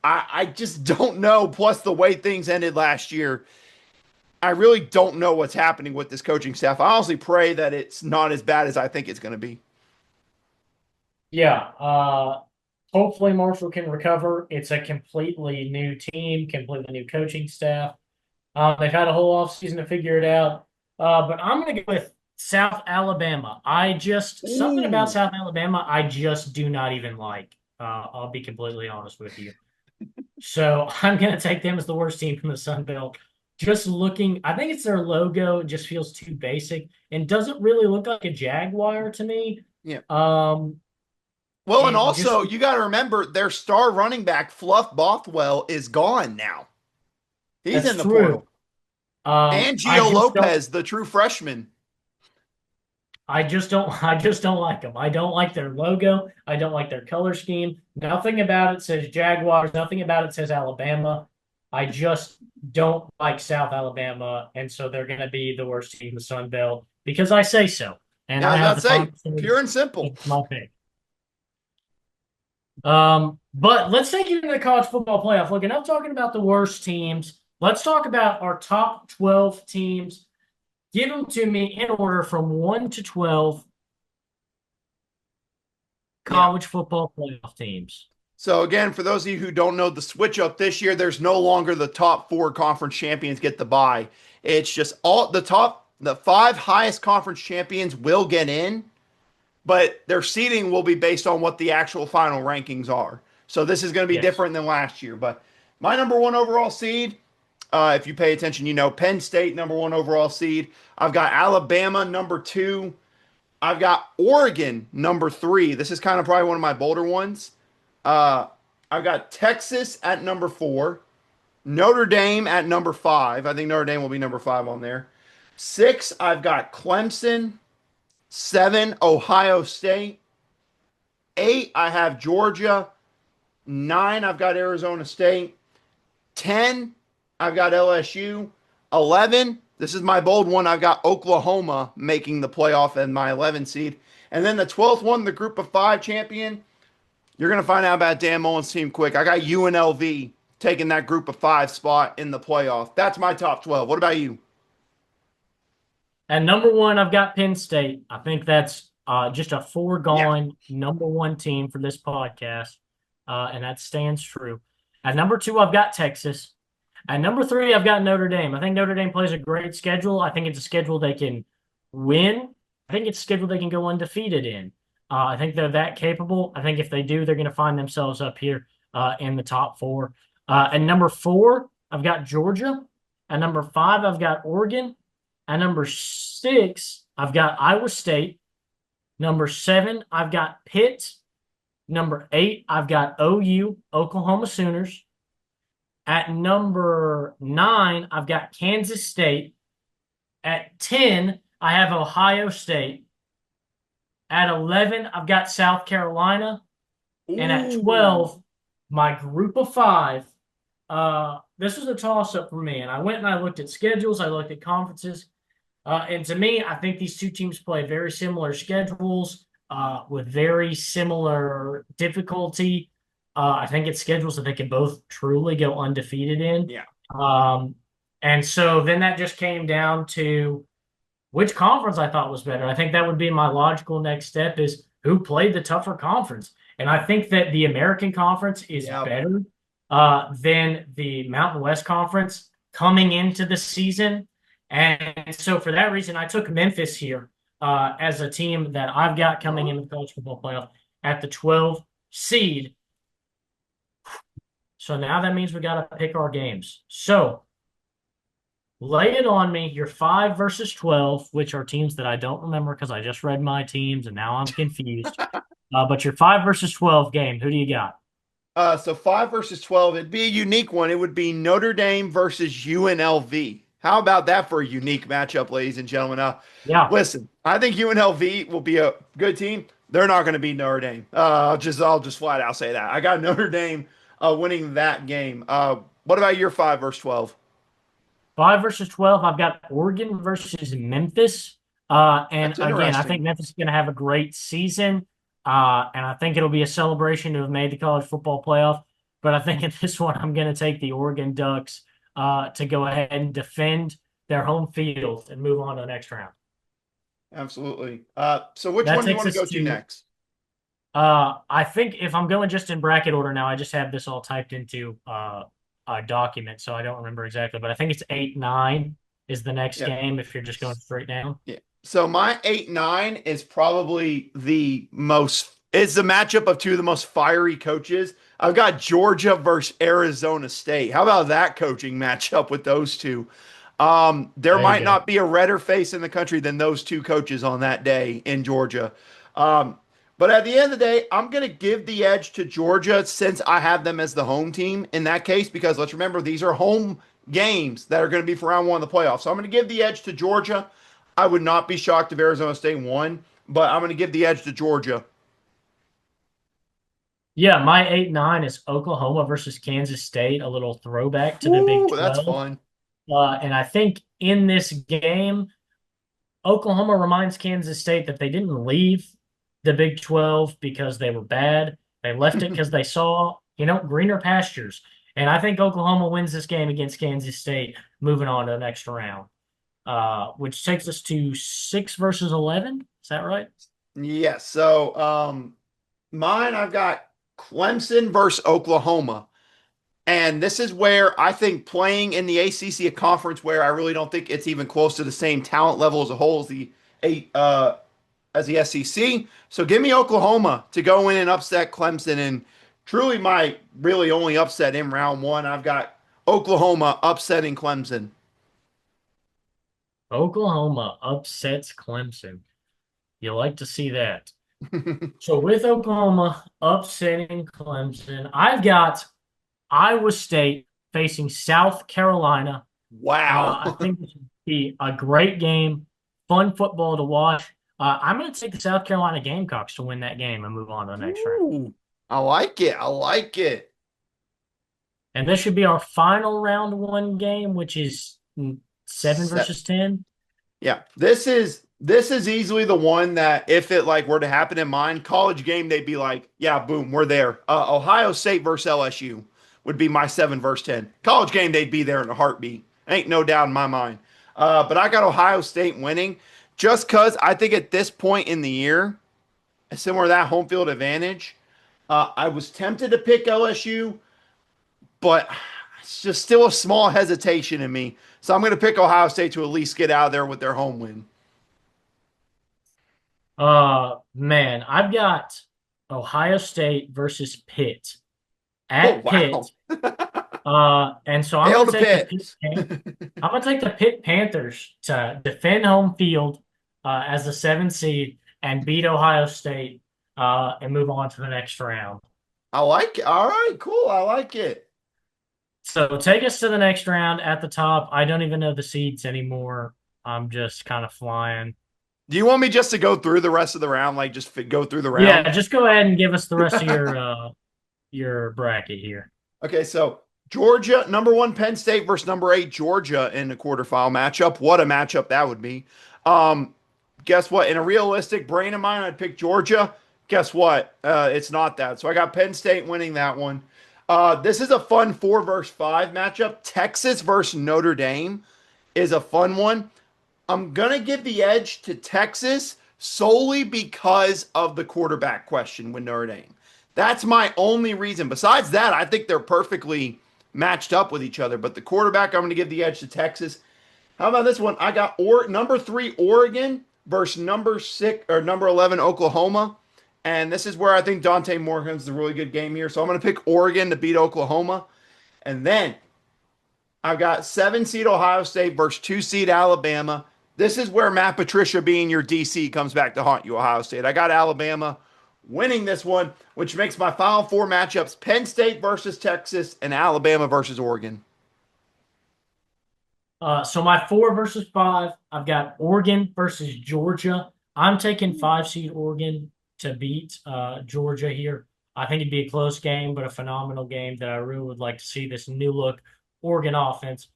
don't know. Plus, the way things ended last year, I really don't know what's happening with this coaching staff. I honestly pray that it's not as bad as I think it's going to be. Yeah. Hopefully Marshall can recover. It's a completely new team, completely new coaching staff. They've had a whole offseason to figure it out. But I'm going to go with South Alabama. Something about Ooh. South Alabama, I just do not even like. I'll be completely honest with you. So I'm going to take them as the worst team from the Sun Belt. Just looking, I think it's their logo. It just feels too basic and doesn't really look like a Jaguar to me. Yeah. Um, Well, and it just also you got to remember their star running back Fluff Bothwell is gone now. He's That's in the true. portal. And I Gio just don't. Lopez, the true freshman. I just don't. I just don't like them. I don't like their logo. I don't like their color scheme. Nothing about it says Jaguars. Nothing about it says Alabama. I just don't like South Alabama, and so they're going to be the worst team in the Sun Belt because I say so, and Yeah, I I was have about to the say, final say. pure and simple. It's my pick. But let's take it into the college football playoff. Look, enough talking about the worst teams. Let's talk about our top 12 teams. Give them to me in order from 1 to 12 Yeah. college football playoff teams. So again, for those of you who don't know, the switch up this year, there's no longer the top four conference champions get the bye. It's just the five highest conference champions will get in, but their seeding will be based on what the actual final rankings are. So this is going to be Yes. different than last year. But my number one overall seed, if you pay attention, you know Penn State number one overall seed. I've got Alabama number two. I've got Oregon number three. This is kind of probably one of my bolder ones. Uh, I've got Texas at number four. Notre Dame at number five. I think Notre Dame will be number five on there. Six, I've got Clemson. Seven, Ohio State. Eight, I have Georgia. Nine, I've got Arizona State. 10, I've got LSU. 11, this is my bold one. I've got Oklahoma making the playoff and my 11 seed. And then the 12th one, the group of five champion. You're going to find out about Dan Mullen's team quick. I got UNLV taking that group of five spot in the playoff. That's my top 12. What about you? And number one, I've got Penn State. I think that's just a Yeah. foregone number one team for this podcast, and that stands true. At number two, I've got Texas. At number three, I've got Notre Dame. I think Notre Dame plays a great schedule. I think it's a schedule they can win. I think it's a schedule they can go undefeated in. I think they're that capable. I think if they do, they're going to find themselves up here in the top four. At number four, I've got Georgia. At number five, I've got Oregon. At number six, I've got Iowa State. Number seven, I've got Pitt. Number eight, I've got OU, Oklahoma Sooners. At number nine, I've got Kansas State. At 10, I have Ohio State. At 11, I've got South Carolina. And at Ooh. 12, my group of five, this was a toss up for me, and I went and I looked at schedules, I looked at conferences, and to me, I think these two teams play very similar schedules with very similar difficulty. I think it's schedules that they can both truly go undefeated in. Yeah. Um, and so then that just came down to which conference I thought was better. I think that would be my logical next step is who played the tougher conference. And I think that the American Conference is Yep. better than the Mountain West Conference coming into the season. And so for that reason, I took Memphis here as a team that I've got coming into the college football playoff at the 12 seed. So now that means we got to pick our games. So lay it on me. You're 5 versus 12, which are teams that I don't remember because I just read my teams and now I'm confused. But your 5 versus 12 game, who do you got? So 5 versus 12, it'd be a unique one. It would be Notre Dame versus UNLV. How about that for a unique matchup, ladies and gentlemen? Now, Yeah, listen, I think UNLV will be a good team. They're not going to beat Notre Dame. I'll just flat out say that. I got Notre Dame winning that game. What about your 5 versus 12? 5 versus 12. I've got Oregon versus Memphis. And That's again, I think interesting. Memphis is going to have a great season. And I think it'll be a celebration to have made the college football playoff. But I think in this one, I'm going to take the Oregon Ducks to go ahead and defend their home field and move on to the next round. Absolutely. So which That one do you takes want to us go to to next? I think if I'm going just in bracket order now, I just have this all typed into a document, so I don't remember exactly, but I think it's 8-9 is the next Yeah. game if you're just going straight down. Yeah. So my 8-9 is probably the most is the matchup of two of the most fiery coaches. I've got Georgia versus Arizona State. How about that coaching matchup with those two? There There you might go. not be a redder face in the country than those two coaches on that day in Georgia. Um, but at the end of the day, I'm going to give the edge to Georgia since I have them as the home team in that case, because let's remember these are home games that are going to be for round one of the playoffs. So I'm going to give the edge to Georgia. I would not be shocked if Arizona State won, but I'm going to give the edge to Georgia. Yeah, my 8-9 is Oklahoma versus Kansas State, a little throwback to the Big Woo, that's 12. fun. And I think in this game, Oklahoma reminds Kansas State that they didn't leave the Big 12 because they were bad. They left it because they saw, greener pastures. And I think Oklahoma wins this game against Kansas State, moving on to the next round, which takes us to 6 versus 11. Is that right? Yes. So mine, I've got Clemson versus Oklahoma. And this is where I think playing in the ACC, a conference where I really don't think it's even close to the same talent level as a whole as the SEC. So give me Oklahoma to go in and upset Clemson, and truly my really only upset in round one. I've got Oklahoma upsetting Clemson. Oklahoma upsets Clemson. You like to see that. So with Oklahoma upsetting Clemson, I've got Iowa State facing South Carolina. Wow. I think this would be a great game, fun football to watch. I'm going to take the South Carolina Gamecocks to win that game and move on to the next round. Ooh, I like it. I like it. And this should be our final round one game, which is 7 Set. versus 10. Yeah, this is easily the one that if it like were to happen in mine, college game, they'd be like, yeah, boom, we're there. Ohio State versus LSU would be my 7 versus 10. College game, they'd be there in a heartbeat. Ain't no doubt in my mind. But I got Ohio State winning just because I think at this point in the year, similar to that home field advantage, I was tempted to pick LSU, but it's just still a small hesitation in me. So I'm going to pick Ohio State to at least get out of there with their home win. Man, I've got Ohio State versus Pitt Oh, at Pitt. wow. And so I'm Hail going to to take the Pitt. Pitt. I'm going to take the Pitt Panthers to defend home field as the 7 seed and beat Ohio State and move on to the next round. I like it. All right, cool. I like it. So take us to the next round at the top. I don't even know the seeds anymore. I'm just kind of flying. Do you want me just to go through the rest of the round? Like just go through the round? Yeah, just go ahead and give us the rest of your bracket here. Okay, so Georgia, number one Penn State versus number eight Georgia in the quarterfinal matchup. What a matchup that would be. Um, Guess what? In a realistic brain of mine, I'd pick Georgia. Guess what? It's not that. So I got Penn State winning that one. This is a fun 4 versus 5 matchup. Texas versus Notre Dame is a fun one. I'm going to give the edge to Texas solely because of the quarterback question with Notre Dame. That's my only reason. Besides that, I think they're perfectly matched up with each other. But the quarterback, I'm going to give the edge to Texas. How about this one? I got number 3 Oregon versus number 6 or number 11 Oklahoma. And this is where I think Dante Moore has a really good game here. So I'm going to pick Oregon to beat Oklahoma. And then I've got 7 seed Ohio State versus 2 seed Alabama. This is where Matt Patricia being your DC comes back to haunt you, Ohio State. I got Alabama winning this one, which makes my final 4 matchups Penn State versus Texas and Alabama versus Oregon. So my 4 versus 5, I've got Oregon versus Georgia. I'm taking 5 seed Oregon to beat Georgia here. I think it'd be a close game, but a phenomenal game that I really would like to see this new look Oregon offense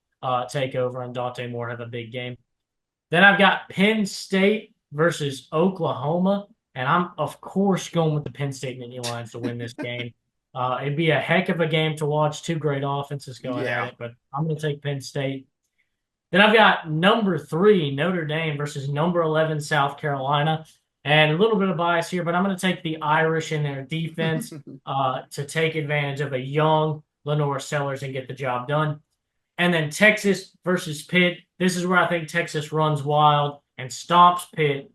take over and Dante Moore have a big game. Then I've got Penn State versus Oklahoma, and I'm of course going with the Penn State Nittany Lions to win this game. It'd be a heck of a game to watch. Two great offenses going at Yeah. it, but I'm going to take Penn State. Then I've got number 3 Notre Dame versus number 11 South Carolina, and a little bit of bias here, but I'm going to take the Irish in their defense to take advantage of a young Lenore Sellers and get the job done. And then Texas versus Pitt. This is where I think Texas runs wild and stops Pitt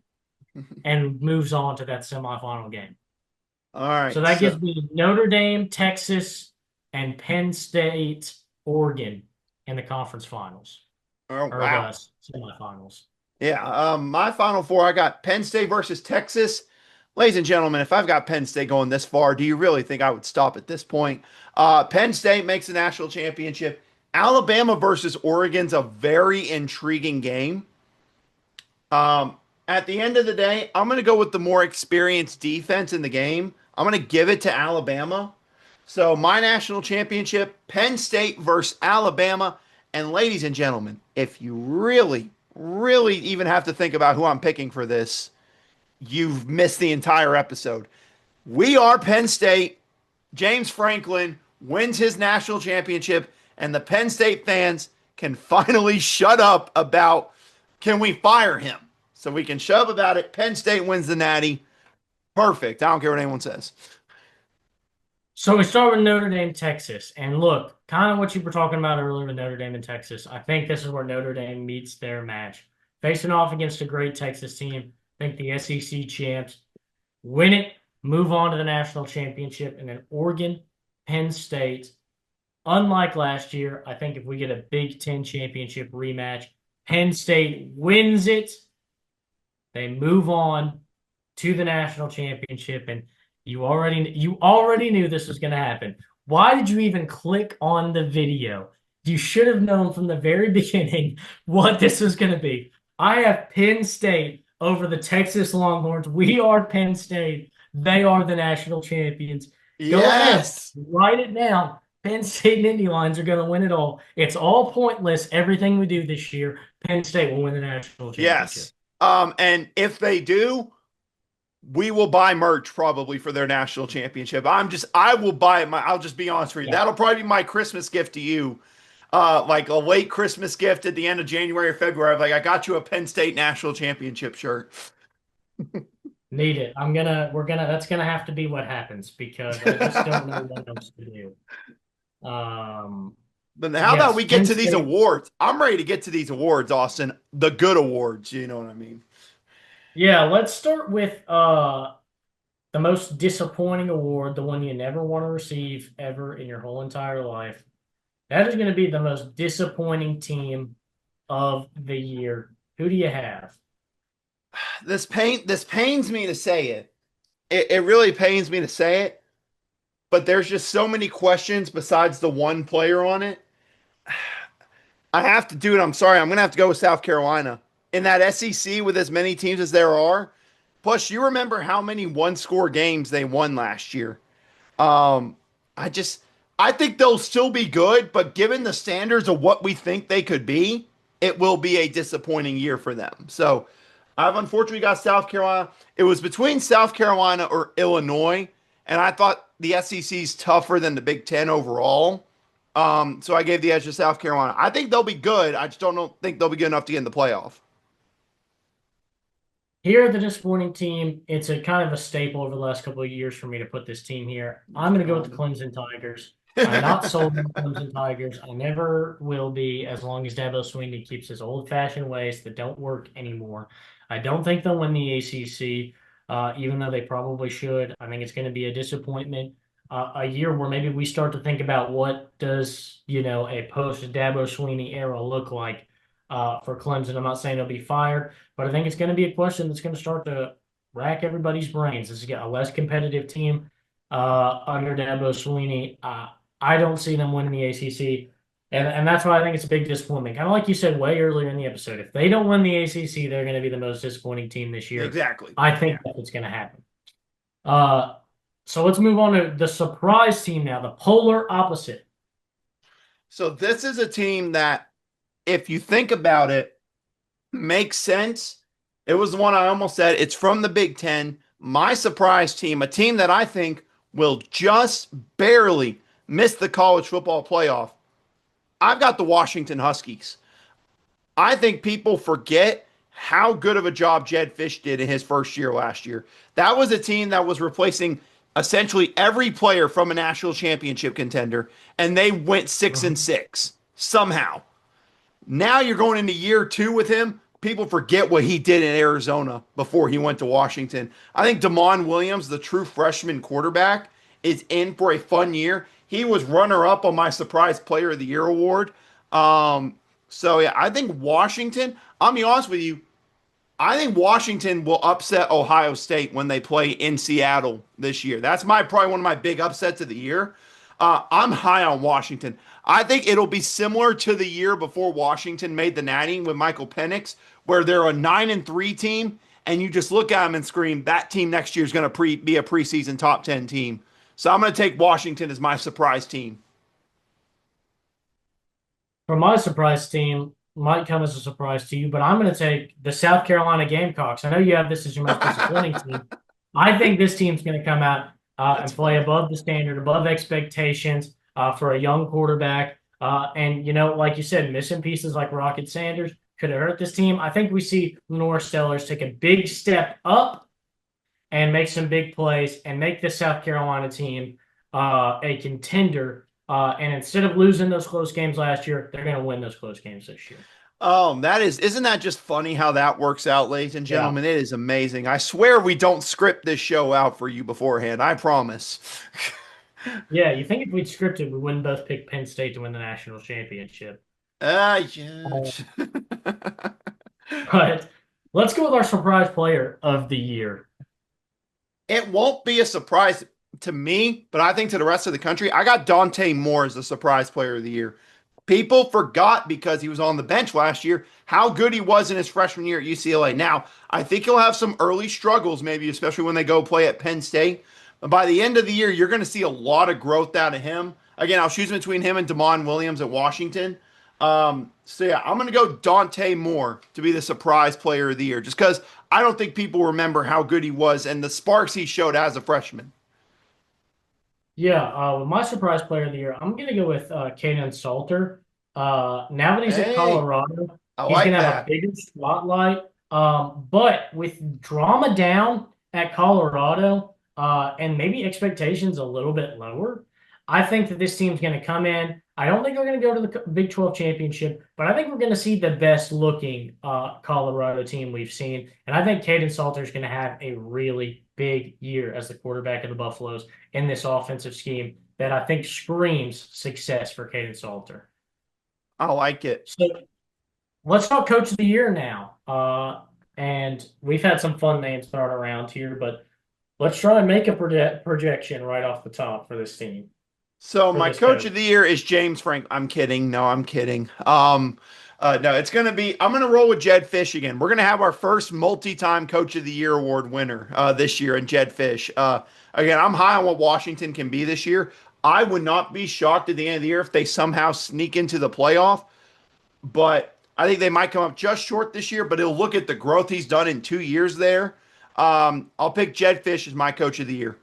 and moves on to that semifinal game. All So right. that So, gives me Notre Dame, Texas, and Penn State, Oregon in the conference finals oh, or wow. the semifinals. Yeah. My final 4, I got Penn State versus Texas. Ladies and gentlemen, if I've got Penn State going this far, do you really think I would stop at this point? Penn State makes the national championship. Alabama versus Oregon's a very intriguing game. At the end of the day, I'm going to go with the more experienced defense in the game. I'm going to give it to Alabama. So, my national championship, Penn State versus Alabama. And, ladies and gentlemen, if you really, really even have to think about who I'm picking for this, you've missed the entire episode. We are Penn State. James Franklin wins his national championship, and the Penn State fans can finally shut up about can we fire him? So we can shove about it. Penn State wins the natty. Perfect. I don't care what anyone says. So we start with Notre Dame, Texas. And look, kind of what you were talking about earlier with Notre Dame and Texas. I think this is where Notre Dame meets their match. Facing off against a great Texas team. I think the SEC champs win it, move on to the national championship, and then Oregon, Penn State. Unlike last year, I think if we get a Big Ten championship rematch, Penn State wins it. They move on to the national championship, and you already knew this was going to happen. Why did you even click on the video? You should have known from the very beginning what this was going to be. I have Penn State over the Texas Longhorns. We are Penn State. They are the national champions. Go ahead, Yes. write it down. Penn State and Indy Lions are going to win it all. It's all pointless. Everything we do this year, Penn State will win the national championship. Yes. And if they do, we will buy merch probably for their national championship. I will buy it. I'll just be honest with you. Yeah, That'll probably be my Christmas gift to you. Like a late Christmas gift at the end of January or February. Like I got you a Penn State national championship shirt. need it. That's gonna have to be what happens because I just don't know what else to do. But how about Yes, we get Penn to these State. awards? I'm ready to get to these awards, Austin. The good awards, you know what I mean? Yeah, let's start with the most disappointing award, the one you never want to receive ever in your whole entire life. That is going to be the most disappointing team of the year. Who do you have? This pains me to say it. It really pains me to say it, but there's just so many questions besides the one player on it. I have to do it. I'm sorry. I'm going to have to go with South Carolina. In that SEC with as many teams as there are. Plus, you remember how many one score games they won last year. Um, I just I think they'll still be good, but given the standards of what we think they could be, it will be a disappointing year for them. So I've unfortunately got South Carolina. It was between South Carolina or Illinois, and I thought the SEC is tougher than the Big Ten overall. So I gave the edge to South Carolina. I think they'll be good. I just don't think they'll be good enough to get in the playoff. Here, the disappointing team, it's a kind of a staple over the last couple of years for me to put this team here. I'm going to go with the Clemson Tigers. I'm not sold on the Clemson Tigers. I never will be as long as Dabo Swinney keeps his old-fashioned ways that don't work anymore. I don't think they'll win the ACC, even though they probably should. I think it's going to be a disappointment. A year where maybe we start to think about what does, a post-Dabo Swinney era look like for Clemson. I'm not saying they'll be fired. But I think it's going to be a question that's going to start to rack everybody's brains. This is a less competitive team under Dabo Swinney. I don't see them winning the ACC, and that's why I think it's a big disappointment. Kind of like you said way earlier in the episode, if they don't win the ACC, they're going to be the most disappointing team this year. Exactly. I think that's what's going to happen. Uh, so let's move on to the surprise team now, the polar opposite. So this is a team that, if you think about it, makes sense. It was the one I almost said. It's from the Big Ten. My surprise team, a team that I think will just barely miss the college football playoff. I've got the Washington Huskies. I think people forget how good of a job Jed Fish did in his first year last year. That was a team that was replacing essentially every player from a national championship contender, and they went 6-6 somehow. Now you're going into year two with him. People forget what he did in Arizona before he went to Washington. I think Damon Williams, the true freshman quarterback, is in for a fun year. He was runner up on my surprise player of the year award. So yeah, I think Washington, I'll be honest with you, I think Washington will upset Ohio State when they play in Seattle this year. That's probably one of my big upsets of the year. I'm high on Washington. I think it'll be similar to the year before Washington made the Natty with Michael Penix, where they're a 9-3 team, and you just look at them and scream, that team next year is going to be a preseason top 10 team. So I'm going to take Washington as my surprise team. For my surprise team, might come as a surprise to you, but I'm going to take the South Carolina Gamecocks. I know you have this as your most disappointing team. I think this team's going to come out and play above the standard, above expectations for a young quarterback. And, like you said, missing pieces like Rocket Sanders could have hurt this team. I think we see Lenore Stellars take a big step up and make some big plays and make the South Carolina team a contender. And instead of losing those close games last year, they're going to win those close games this year. Oh, isn't that just funny how that works out, ladies and Yeah. gentlemen? It is amazing. I swear we don't script this show out for you beforehand. I promise. Yeah, you think if we'd scripted, we wouldn't both pick Penn State to win the national championship. Yeah. But let's go with our surprise player of the year. It won't be a surprise to me, but I think to the rest of the country, I got Dante Moore as the surprise player of the year. People forgot because he was on the bench last year how good he was in his freshman year at UCLA. Now, I think he'll have some early struggles, maybe, especially when they go play at Penn State. But by the end of the year, you're going to see a lot of growth out of him. Again, I'll choose between him and Damon Williams at Washington. So yeah, I'm going to go Dante Moore to be the surprise player of the year, just because I don't think people remember how good he was and the sparks he showed as a freshman. Yeah, with my surprise player of the year, I'm going to go with Caden Salter. Now that he's at Hey, Colorado, I he's going like to have a that. bigger spotlight. But with drama down at Colorado and maybe expectations a little bit lower, I think that this team's going to come in. I don't think they're going to go to the Big 12 championship, but I think we're going to see the best looking Colorado team we've seen. And I think Caden Salter is going to have a really big year as the quarterback of the Buffaloes in this offensive scheme that I think screams success for Caden Salter. I like it. So let's talk Coach of the Year now. And we've had some fun names thrown around here, but let's try and make a projection right off the top for this team, So for my this coach coach. of the year is James Frank. I'm kidding. No, I'm kidding. No, it's gonna be. I'm gonna roll with Jed Fish again. We're gonna have our first multi-time Coach of the Year award winner this year in Jed Fish. Again, I'm high on what Washington can be this year. I would not be shocked at the end of the year if they somehow sneak into the playoff, but I think they might come up just short this year, but he'll look at the growth he's done in 2 years there. I'll pick Jed Fish as my coach of the year.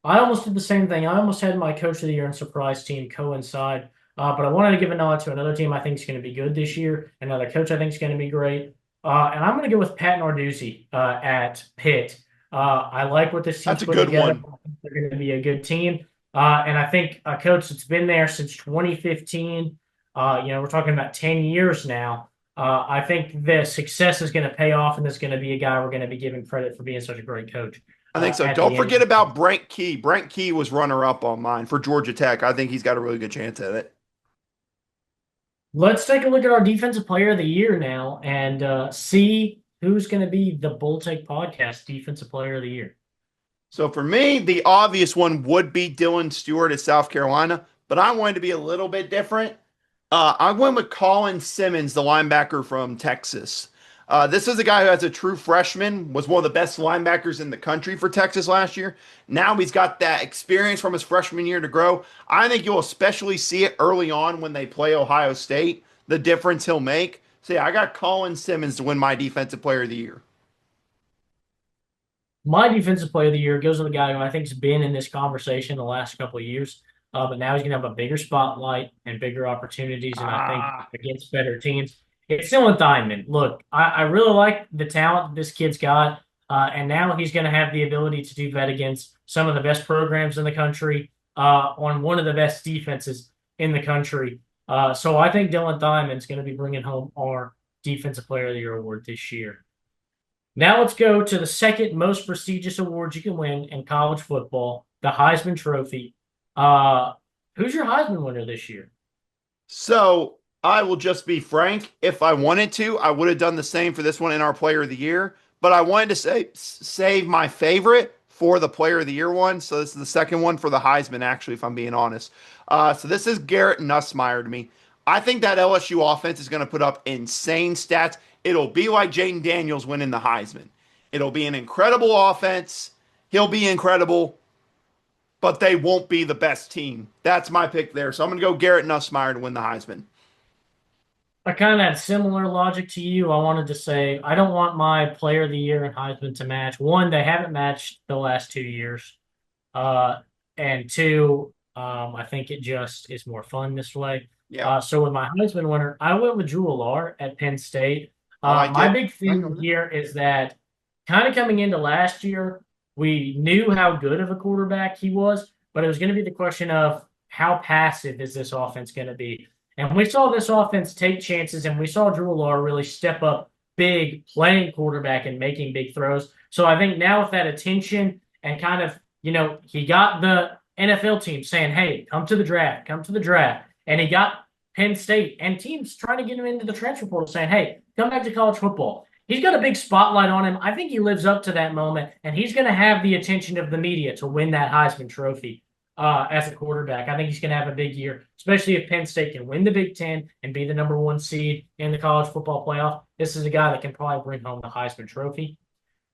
I almost did the same thing. I almost had my coach of the year and surprise team coincide, but I wanted to give a nod to another team I think is going to be good this year. Another coach I think is going to be great. And I'm going to go with Pat Narduzzi at Pitt. I like what this That's team's a putting good together. one. I think they're going to be a good team. And I think a coach that's been there since 2015, we're talking about 10 years now. I think the success is going to pay off, and there's going to be a guy we're going to be giving credit for being such a great coach I think so. at Don't the forget end. about Brent Key. Brent Key was runner up on mine for Georgia Tech. I think he's got a really good chance at it. Let's take a look at our defensive player of the year now and see who's going to be the Bull Take Podcast defensive player of the year. So for me, the obvious one would be Dylan Stewart at South Carolina, but I wanted to be a little bit different. I went with Colin Simmons, the linebacker from Texas. This is a guy who, as a true freshman, was one of the best linebackers in the country for Texas last year. Now he's got that experience from his freshman year to grow. I think you'll especially see it early on when they play Ohio State, the difference he'll make. So yeah, I got Colin Simmons to win my defensive player of the year. My defensive player of the year goes to the guy who I think's been in this conversation the last couple of years, but now he's going to have a bigger spotlight and bigger opportunities, and I think Ah, against better teams. It's Dylan Diamond. Look, I really like the talent this kid's got, and now he's going to have the ability to do that against some of the best programs in the country, on one of the best defenses in the country. So I think Dylan Diamond's going to be bringing home our Defensive Player of the Year award this year. Now let's go to the second most prestigious award you can win in college football, the Heisman Trophy. Uh, who's your Heisman winner this year? so I will just be frank. If I wanted to, I would have done the same for this one in our player of the year. But I wanted to save my favorite for the player of the year one. So this is the second one for the Heisman, actually, if I'm being honest. So this is Garrett Nussmeier to me. I think that LSU offense is going to put up insane stats. It'll be like Jaden Daniels winning the Heisman. It'll be an incredible offense. He'll be incredible, but they won't be the best team. That's my pick there. So I'm going to go Garrett Nussmeier to win the Heisman. I kind of had similar logic to you. I wanted to say I don't want my Player of the Year and Heisman to match. One, they haven't matched the last 2 years. Uh, and two, I think it just is more fun this way. Yeah, So with my Heisman winner, I went with Drew Allar at Penn State. I like My it. big I thing go there. here is that kind of coming into last year, we knew how good of a quarterback he was, but it was going to be the question of how passive is this offense going to be? And we saw this offense take chances, and we saw Drew Allar really step up big, playing quarterback and making big throws. So I think now with that attention and kind of, he got the NFL team saying, hey, come to the draft, come to the draft. And he got Penn State and teams trying to get him into the transfer portal saying, hey, come back to college football. He's got a big spotlight on him. I think he lives up to that moment, and he's going to have the attention of the media to win that Heisman Trophy as a quarterback. I think he's going to have a big year, especially if Penn State can win the Big Ten and be the number one seed in the college football playoff. This is a guy that can probably bring home the Heisman Trophy.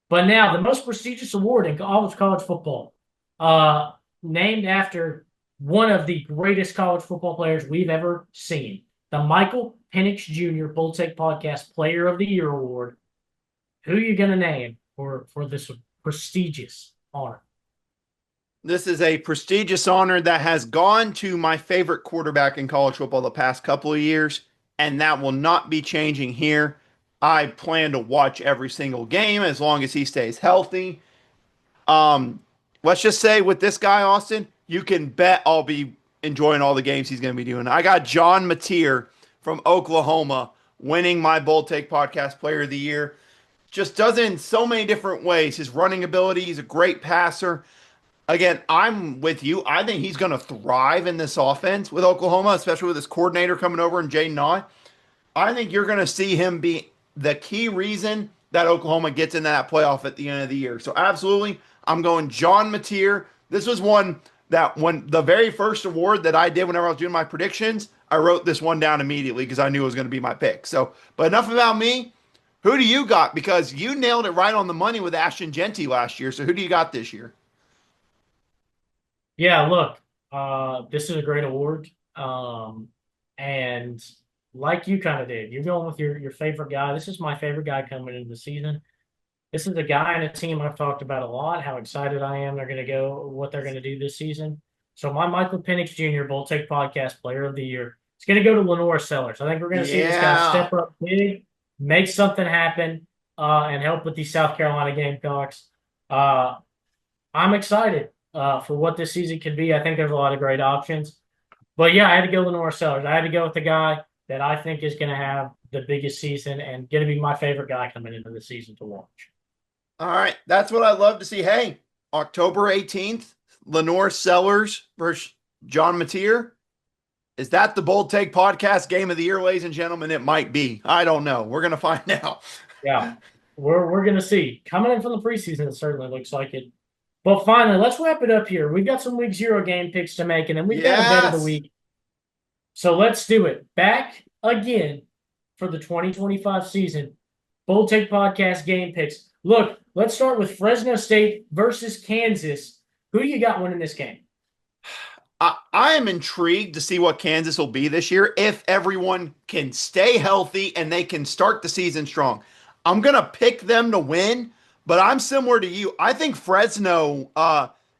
But now, the most prestigious award in all of college football, uh, named after one of the greatest college football players we've ever seen, the Michael Penix Jr. Bull Take Podcast Player of the Year Award. Who are you going to name for this prestigious honor? This is a prestigious honor that has gone to my favorite quarterback in college football the past couple of years, and that will not be changing here. I plan to watch every single game as long as he stays healthy. Um, let's just say with this guy, Austin, you can bet I'll be enjoying all the games he's going to be doing. I got John Mateer from Oklahoma winning my Bold Take Podcast Player of the Year. Just does it in so many different ways. His running ability, he's a great passer. Again, I'm with you. I think he's going to thrive in this offense with Oklahoma, especially with his coordinator coming over and Jaden Knott. I think you're going to see him be the key reason that Oklahoma gets into that playoff at the end of the year. So absolutely, I'm going John Mateer. This was one that when the very first award that I did whenever I was doing my predictions, I wrote this one down immediately because I knew it was going to be my pick. So, but enough about me. Who do you got? Because you nailed it right on the money with Ashton Genty last year. So who do you got this year? Yeah, look, this is a great award. And like you kind of did, you're going with your favorite guy. This is my favorite guy coming into the season. This is a guy and a team I've talked about a lot, how excited I am they're going to go, what they're going to do this season. So my Michael Penix Jr. Take Podcast Player of the Year. It's going to go to Lenore Sellers. I think we're going to see this guy Yeah. step up big, make something happen, and help with these South Carolina Gamecocks. Uh, I'm excited for what this season could be. I think there's a lot of great options. But yeah, I had to go Lenore Sellers. I had to go with the guy that I think is going to have the biggest season and going to be my favorite guy coming into the season to watch. All right. That's what I love to see. Hey, October 18th, Lenore Sellers versus John Mateer. Is that the Bold Take Podcast game of the year, ladies and gentlemen? It might be. I don't know. We're going to find out. Yeah, we're gonna see. Coming in from the preseason, it certainly looks like it. But finally, let's wrap it up here. We've got some week zero game picks to make, and then we've got a bet of the Yes. week. So let's do it. Back again for the 2025 season. Bold Take Podcast game picks. Look, let's start with Fresno State versus Kansas. Who do you got winning this game? I am intrigued to see what Kansas will be this year if everyone can stay healthy and they can start the season strong. I'm going to pick them to win, but I'm similar to you. I think Fresno,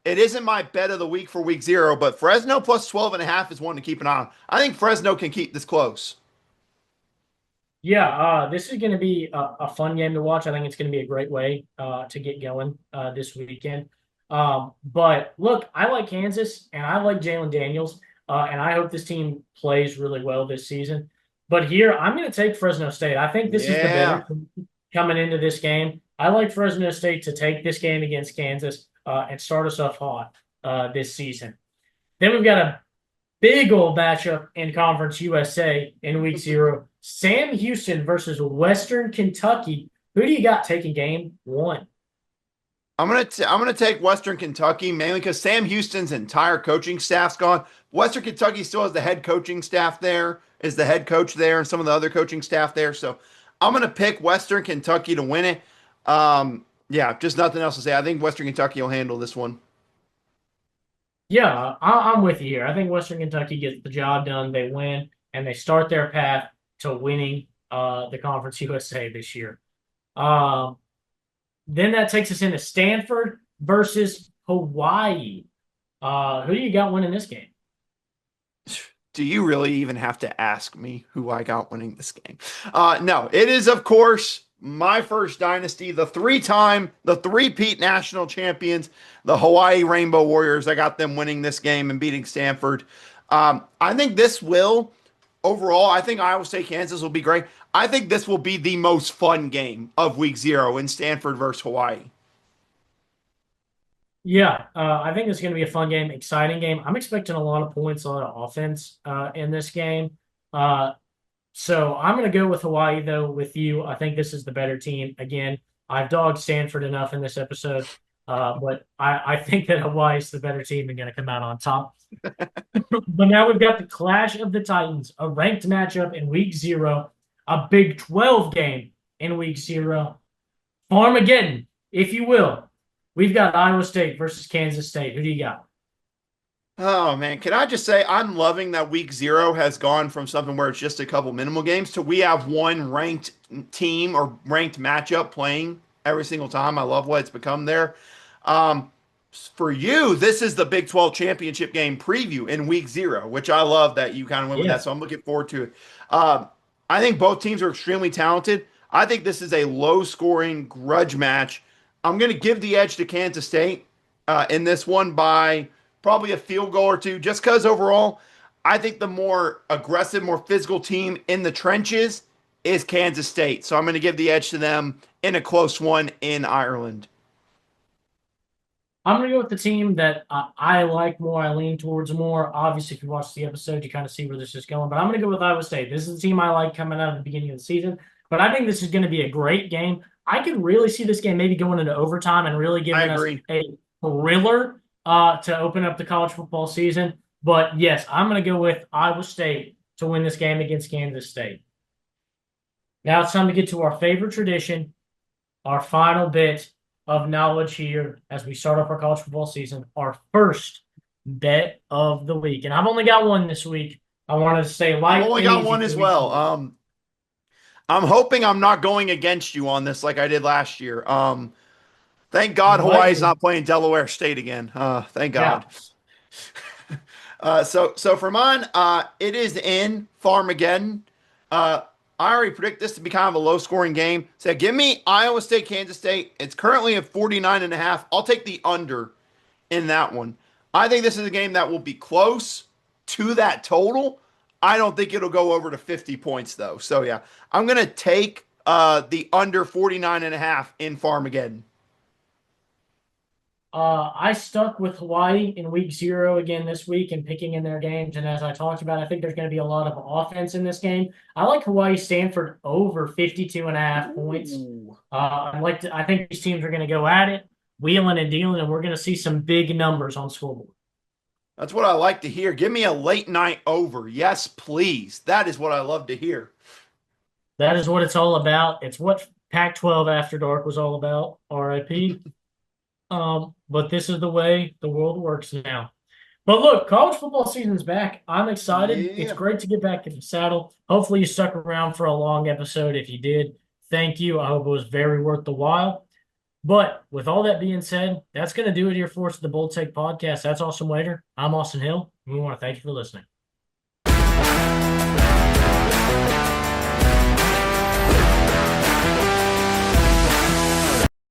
it isn't my bet of the week for week zero, but Fresno plus 12.5 is one to keep an eye on. I think Fresno can keep this close. Yeah, this is going to be a fun game to watch. I think it's going to be a great way to get going this weekend. But look, I like Kansas and I like Jalen Daniels, and I hope this team plays really well this season. But here, I'm going to take Fresno State. I think this is the better Yeah. team coming into this game. I like Fresno State to take this game against Kansas and start us off hot this season. Then we've got a big old matchup in Conference USA in week zero. Sam Houston versus Western Kentucky. Who do you got taking game one? I'm gonna take Western Kentucky mainly because Sam Houston's entire coaching staff's gone. Western Kentucky still has the head coaching staff there, is the head coach there, and some of the other coaching staff there. So I'm gonna pick Western Kentucky to win it. Yeah, just nothing else to say. I think Western Kentucky will handle this one. Yeah, I'm with you here. I think Western Kentucky gets the job done. They win and they start their path to winning the Conference USA this year. Um, then that takes us into Stanford versus Hawaii. Who do you got winning this game? Do you really even have to ask me who I got winning this game? No, it is, of course, my first dynasty, the three-peat national champions, the Hawaii Rainbow Warriors. I got them winning this game and beating Stanford. I think this will, overall, I think Iowa State, Kansas will be great. I think this will be the most fun game of week zero in Stanford versus Hawaii. Yeah, I think it's going to be a fun game, exciting game. I'm expecting a lot of points, a lot of offense in this game. Uh, So I'm going to go with Hawaii, though, with you. I think this is the better team. Again, I've dogged Stanford enough in this episode, but I think that Hawaii is the better team and going to come out on top. But now we've got the Clash of the Titans, a ranked matchup in week zero, a Big 12 game in week zero. Farmageddon, if you will. We've got Iowa State versus Kansas State. Who do you got? Oh man, can I just say I'm loving that week zero has gone from something where it's just a couple minimal games to we have one ranked team or ranked matchup playing every single time. I love what it's become there. Um, for you, this is the Big 12 championship game preview in week zero, which I love that you kind of went with that. Yeah. So I'm looking forward to it. Um, I think both teams are extremely talented. I think this is a low scoring grudge match. I'm going to give the edge to Kansas State in this one by probably a field goal or two, just because overall, I think the more aggressive, more physical team in the trenches is Kansas State. So I'm going to give the edge to them in a close one in Ireland. I'm going to go with the team that I like more, I lean towards more. Obviously, if you watch the episode, you kind of see where this is going. But I'm going to go with Iowa State. This is the team I like coming out at the beginning of the season. But I think this is going to be a great game. I could really see this game maybe going into overtime and really I giving us agree. a thriller to open up the college football season. But yes, I'm going to go with Iowa State to win this game against Kansas State. Now it's time to get to our favorite tradition, our final bit of knowledge here as we start off our college football season, our first bet of the week. And I've only got one this week. I wanted to stay I've light only and got easy one for as week well. 4. I'm hoping I'm not going against you on this like I did last year. Thank God You might Hawaii's be. not playing Delaware State again. Thank Yeah. God. So for mine, it is in Farmageddon. Uh, I already predict this to be kind of a low scoring game. So give me Iowa State, Kansas State. It's currently at 49.5. I'll take the under in that one. I think this is a game that will be close to that total. I don't think it'll go over to 50 points though. So yeah, I'm going to take the under 49.5 in Farmageddon. I stuck with Hawaii in week 0 again this week and picking in their games. And as I talked about, I think there's going to be a lot of offense in this game. I like Hawaii Stanford over 52.5 points. Ooh. I think these teams are going to go at it, wheeling and dealing, and we're going to see some big numbers on scoreboard. That's what I like to hear. Give me a late night over. Yes, please. That is what I love to hear. That is what it's all about. It's what Pac-12 After Dark was all about. RIP. But this is the way the world works now. But look, college football season's back. I'm excited. It's Yeah. great to get back in the saddle. Hopefully, you stuck around for a long episode. If you did, thank you. I hope it was very worth the while. But with all that being said, that's going to do it here for us at the Bold Take Podcast. That's Austin Waiter. I'm Austin Hill. And we want to thank you for listening.